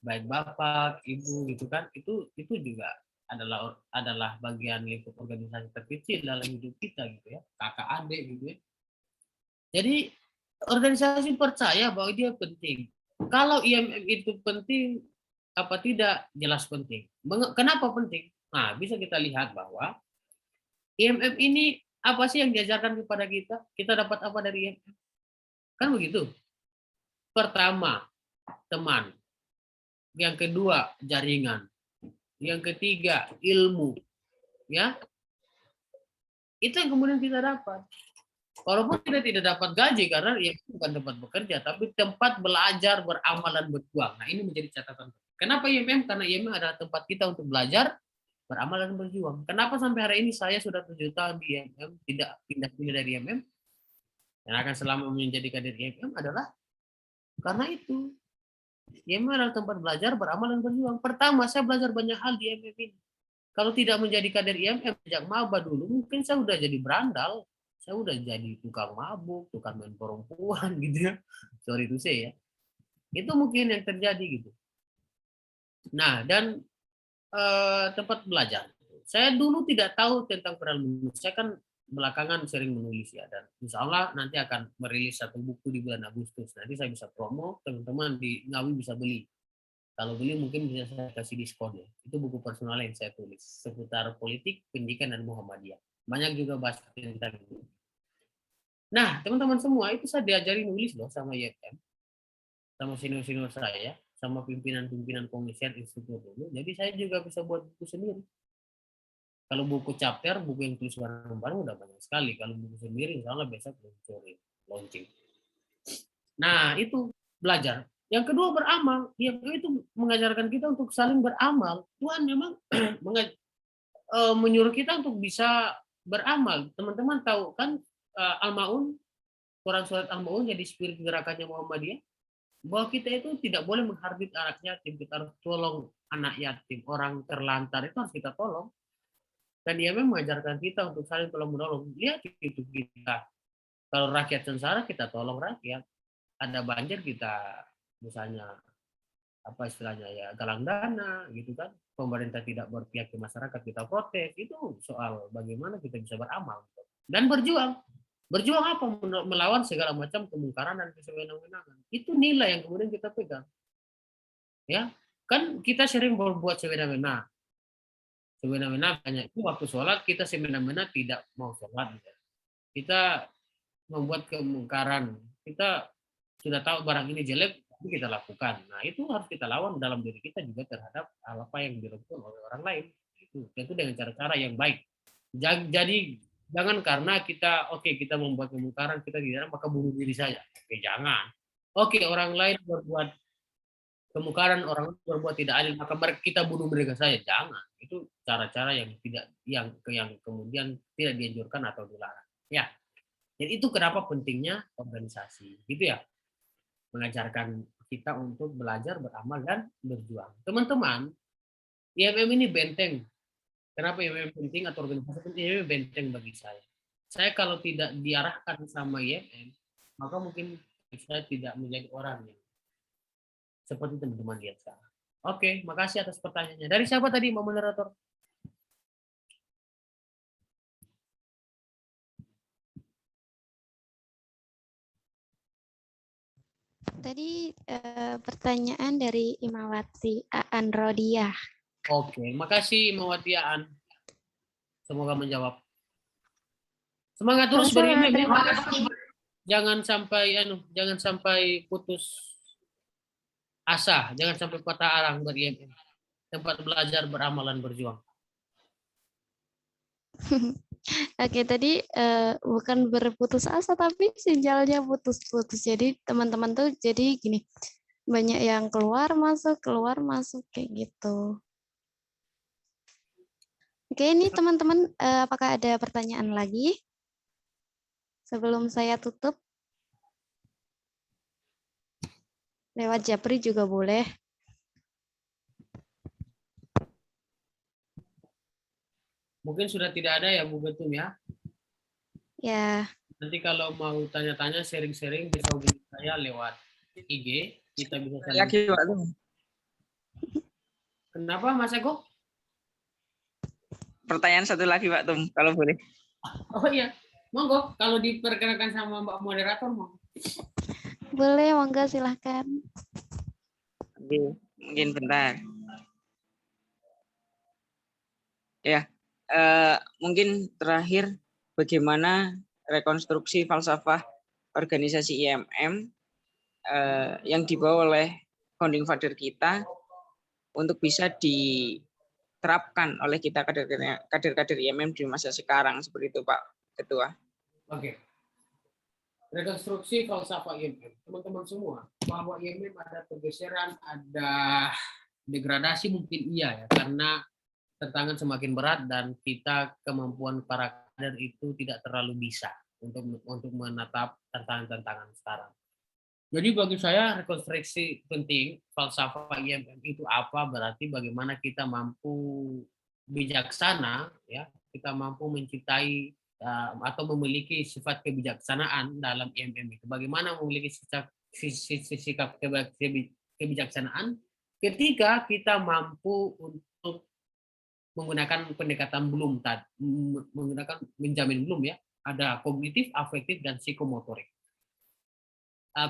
baik bapak, ibu gitu kan, itu juga adalah bagian lingkup organisasi terkecil dalam hidup kita gitu ya, kakak adik gitu ya. Jadi organisasi percaya bahwa dia penting. Kalau IMM itu penting apa tidak, jelas penting. Kenapa penting? Nah, bisa kita lihat bahwa IMM ini apa sih yang diajarkan kepada kita? Kita dapat apa dari IMM? Kan begitu. Pertama, teman. Yang kedua, jaringan. Yang ketiga, ilmu. Ya. Itu yang kemudian kita dapat. Walaupun kita tidak dapat gaji karena ya bukan tempat bekerja, tapi tempat belajar, beramal dan berjuang. Nah, ini menjadi catatan. Kenapa IMM? Karena IMM adalah tempat kita untuk belajar, beramal dan berjuang. Kenapa sampai hari ini saya sudah 7 tahun di IMM, tidak pindah-pindah dari IMM, dan akan selama menjadi kader IMM adalah karena itu. IMM adalah tempat belajar, beramal dan berjuang. Pertama, saya belajar banyak hal di IMM ini. Kalau tidak menjadi kader IMM sejak maba dulu, mungkin saya udah jadi berandal. Saya udah jadi tukang mabuk, tukang main perempuan gitu ya. Sorry to say ya. Itu mungkin yang terjadi gitu. Nah, dan tempat belajar. Saya dulu tidak tahu tentang peran menulis. Saya kan belakangan sering menulis ya. Dan insya Allah nanti akan merilis satu buku di bulan Agustus. Nanti saya bisa promo, teman-teman di Ngawi bisa beli. Kalau beli mungkin bisa saya kasih diskon ya. Itu buku personal yang saya tulis. Seputar politik, pendidikan, dan Muhammadiyah. Banyak juga bahas tentang itu. Nah, teman-teman semua itu saya diajari nulis loh sama YFM, sama senior-senior saya, sama pimpinan-pimpinan komisioner institut dulu. Jadi saya juga bisa buat buku sendiri. Kalau buku chapter, buku yang tulis bareng-bareng udah banyak sekali. Kalau buku sendiri, insya Allah besok launching. Nah, itu belajar. Yang kedua beramal. Itu mengajarkan kita untuk saling beramal. Tuhan memang menyuruh kita untuk bisa beramal. Teman-teman tahu kan Al-Ma'un, Quran surat Al-Ma'un jadi spirit gerakannya Muhammadiyah, bahwa kita itu tidak boleh menghardik anak yatim, kita harus tolong anak yatim, orang terlantar itu harus kita tolong. Dan dia memang mengajarkan kita untuk saling tolong menolong. Lihat itu kita, kalau rakyat sengsara kita tolong rakyat, ada banjir kita misalnya apa istilahnya ya galang dana gitu kan, pemerintah tidak berpihak ke masyarakat kita protes. Itu soal bagaimana kita bisa beramal dan berjuang. Berjuang apa? Melawan segala macam kemungkaran dan kesewenang-wenangan. Itu nilai yang kemudian kita pegang. Ya, kan kita sering berbuat sewenang-wenang. Sewenang-wenang hanya itu waktu sholat kita semena-mena tidak mau sholat. Kita membuat kemungkaran. Kita sudah tahu barang ini jelek, tapi kita lakukan. Nah, itu harus kita lawan dalam diri kita juga terhadap apa yang dilakukan oleh orang lain. Itu dengan cara-cara yang baik. Jadi jangan karena kita kita membuat kemungkaran kita tidak maka bunuh diri saja. Oke, jangan. Oke, orang lain berbuat kemungkaran, orang lain berbuat tidak adil maka kita bunuh mereka saja. Jangan. Itu cara-cara yang tidak yang kemudian tidak dianjurkan atau dilarang. Ya. Jadi itu kenapa pentingnya organisasi. Gitu ya. Mengajarkan kita untuk belajar, beramal dan berjuang. Teman-teman, IMM ini benteng. Kenapa IMM penting atau organisasi penting? IMM benteng bagi saya. Saya kalau tidak diarahkan sama IMM, maka mungkin saya tidak menjadi orang yang seperti teman-teman lihat sekarang. Oke, makasih atas pertanyaannya. Dari siapa tadi, Mbak Moderator? Tadi pertanyaan dari Imawati Aan Rodiah. Oke, makasih Imawati Aan. Semoga menjawab. Semangat terus beriman. Jangan sampai putus asa, jangan sampai patah arang beri IMM. tempat belajar, beramal, dan berjuang. Oke, tadi bukan berputus asa, tapi sinyalnya putus-putus. Jadi teman-teman tuh jadi gini, banyak yang keluar masuk kayak gitu. Oke, ini teman-teman, apakah ada pertanyaan lagi sebelum saya tutup? Lewat Japri juga boleh. Mungkin sudah tidak ada ya Bu Betum ya. Ya, Nanti kalau mau tanya-tanya, sharing-sharing bisa hubungi saya lewat IG. Kita bisa saling. Lagi Pak Tum. Kenapa Mas Eko? Pertanyaan satu lagi Pak Tum, kalau boleh. Oh iya, monggo. Kalau diperkenalkan sama Mbak Moderator, monggo. boleh, monggo silahkan. Oke, mungkin bentar. Ya, mungkin terakhir bagaimana rekonstruksi falsafah organisasi IMM yang dibawa oleh founding father kita untuk bisa diterapkan oleh kita kader-kader IMM di masa sekarang, seperti itu Pak Ketua. Oke. Rekonstruksi falsafah IMM. Teman-teman semua, bahwa IMM ada pergeseran, ada degradasi mungkin iya ya, karena tantangan semakin berat dan kita kemampuan para kader itu tidak terlalu bisa untuk menatap tantangan-tantangan sekarang. Jadi bagi saya rekonstruksi penting falsafah IMM itu apa, berarti bagaimana kita mampu bijaksana ya, kita mampu mencintai atau memiliki sifat kebijaksanaan dalam IMM itu. Bagaimana memiliki sikap kebijaksanaan ketika kita mampu untuk menggunakan pendekatan belum tadi, menggunakan menjamin belum ya, ada kognitif, afektif, dan psikomotorik.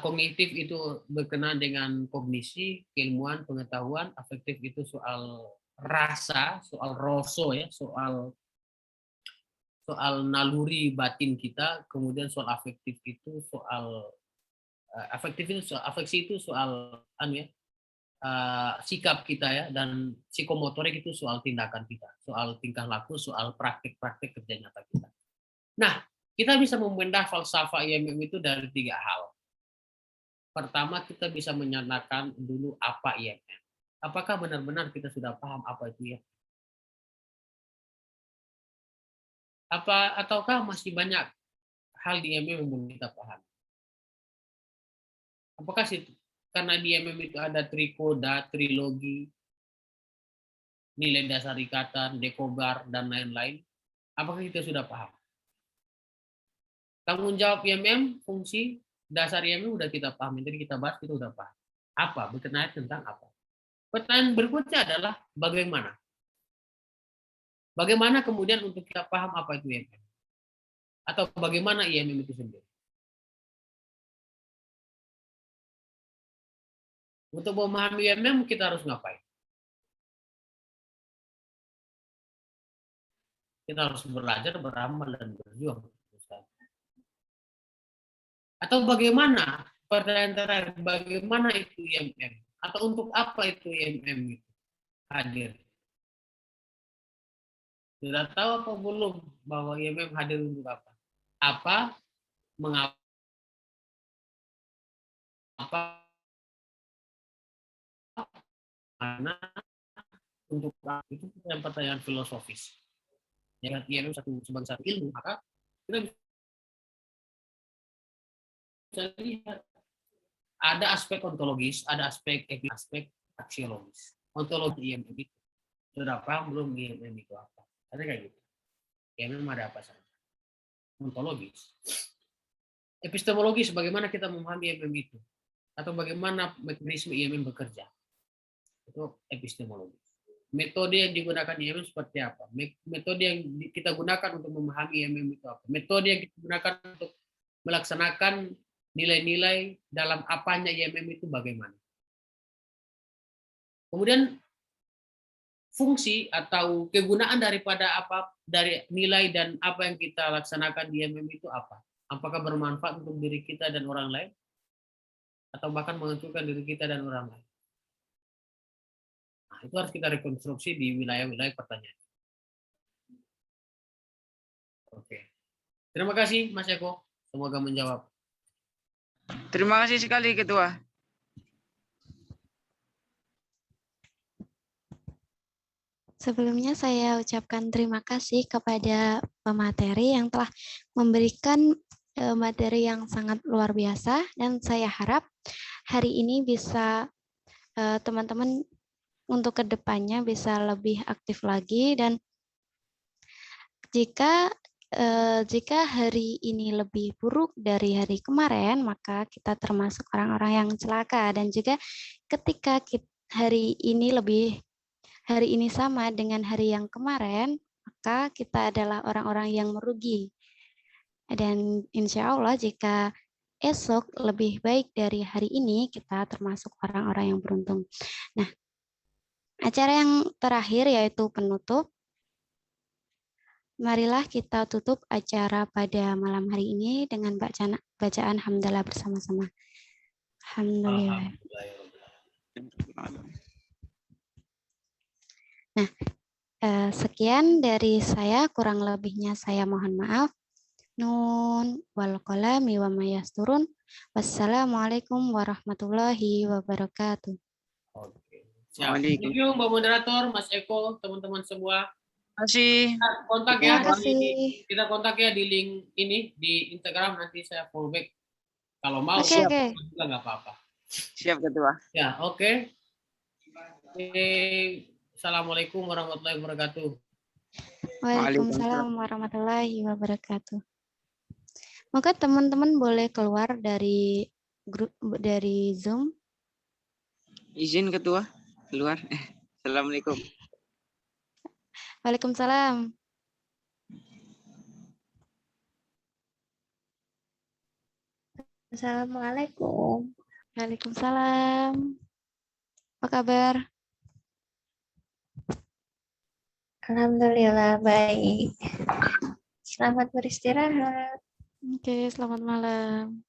Kognitif itu berkenaan dengan kognisi, keilmuan, pengetahuan. Afektif itu soal rasa, soal roso ya, soal naluri batin kita. Kemudian soal afektif itu soal afeksi itu soal sikap kita ya, dan psikomotorik itu soal tindakan kita, soal tingkah laku, soal praktik-praktik kerja nyata kita. Nah, kita bisa membedah falsafah IMM itu dari 3 hal. Pertama, kita bisa menyatakan dulu apa IMM. Apakah benar-benar kita sudah paham apa itu IMM? Ataukah masih banyak hal di IMM yang belum kita paham? Apakah karena di IMM itu ada trikoda, trilogi, nilai dasar ikatan, dekobar, dan lain-lain, apakah kita sudah paham? Tanggung jawab IMM, fungsi dasar IMM udah kita paham, jadi kita bahas, kita udah paham. Apa? Berkenaan tentang apa? Pertanyaan berikutnya adalah bagaimana? Bagaimana kemudian untuk kita paham apa itu IMM? Atau bagaimana IMM itu sendiri? Untuk memahami IMM kita harus ngapain? Kita harus belajar, beramal, dan berjuang. Atau bagaimana? Pertanyaan terakhir, bagaimana itu IMM? Atau untuk apa itu IMM itu hadir? Sudah tahu apa belum bahwa IMM hadir untuk apa? Mengapa? Mana? Untuk itu pertanyaan filosofis. Ya, IMM sebagai satu ilmu, maka kita bisa lihat ada aspek ontologis, ada aspek aksiologis. Ontologi IMM itu sudah paham belum IMM itu apa? Ada kayak gitu. IMM ada apa saja? Ontologis. Epistemologis, bagaimana kita memahami IMM itu? Atau bagaimana mekanisme IMM bekerja? Itu epistemologis. Metode yang digunakan IMM seperti apa? Metode yang kita gunakan untuk memahami IMM itu apa? Metode yang kita gunakan untuk melaksanakan nilai-nilai dalam apanya IMM itu bagaimana? Kemudian fungsi atau kegunaan daripada dari nilai dan apa yang kita laksanakan di IMM itu apa? Apakah bermanfaat untuk diri kita dan orang lain? Atau bahkan menghancurkan diri kita dan orang lain? Nah, itu harus kita rekonstruksi di wilayah-wilayah pertanyaan. Oke. Terima kasih Mas Eko. Semoga menjawab. Terima kasih sekali Ketua. Sebelumnya saya ucapkan terima kasih kepada pemateri yang telah memberikan materi yang sangat luar biasa, dan saya harap hari ini bisa teman-teman untuk kedepannya bisa lebih aktif lagi, dan jika hari ini lebih buruk dari hari kemarin, maka kita termasuk orang-orang yang celaka, dan juga ketika hari ini sama dengan hari yang kemarin, maka kita adalah orang-orang yang merugi. Dan insya Allah jika esok lebih baik dari hari ini, kita termasuk orang-orang yang beruntung. Nah, acara yang terakhir yaitu penutup. Marilah kita tutup acara pada malam hari ini dengan bacaan hamdalah bersama-sama. Alhamdulillah. Nah, sekian dari saya, kurang lebihnya saya mohon maaf. Nun wal qalami wa ma yasturun. Wassalamualaikum warahmatullahi wabarakatuh. Oke. Siap. Thank you Mbak Moderator, Mas Eko, teman-teman semua. Terima kasih. Kontak ya. Terima kasih. Kita kontak ya di link ini di Instagram, nanti saya follow back. Kalau mau, Oke. juga nggak apa-apa. Siap Ketua. Ya, oke. Assalamualaikum warahmatullahi wabarakatuh. Waalaikumsalam warahmatullahi wabarakatuh. Maka teman-teman boleh keluar dari grup, dari Zoom. Izin Ketua keluar. Assalamualaikum. Waalaikumsalam. Assalamualaikum. Waalaikumsalam. Apa kabar? Alhamdulillah baik. Selamat beristirahat. Oke, selamat malam.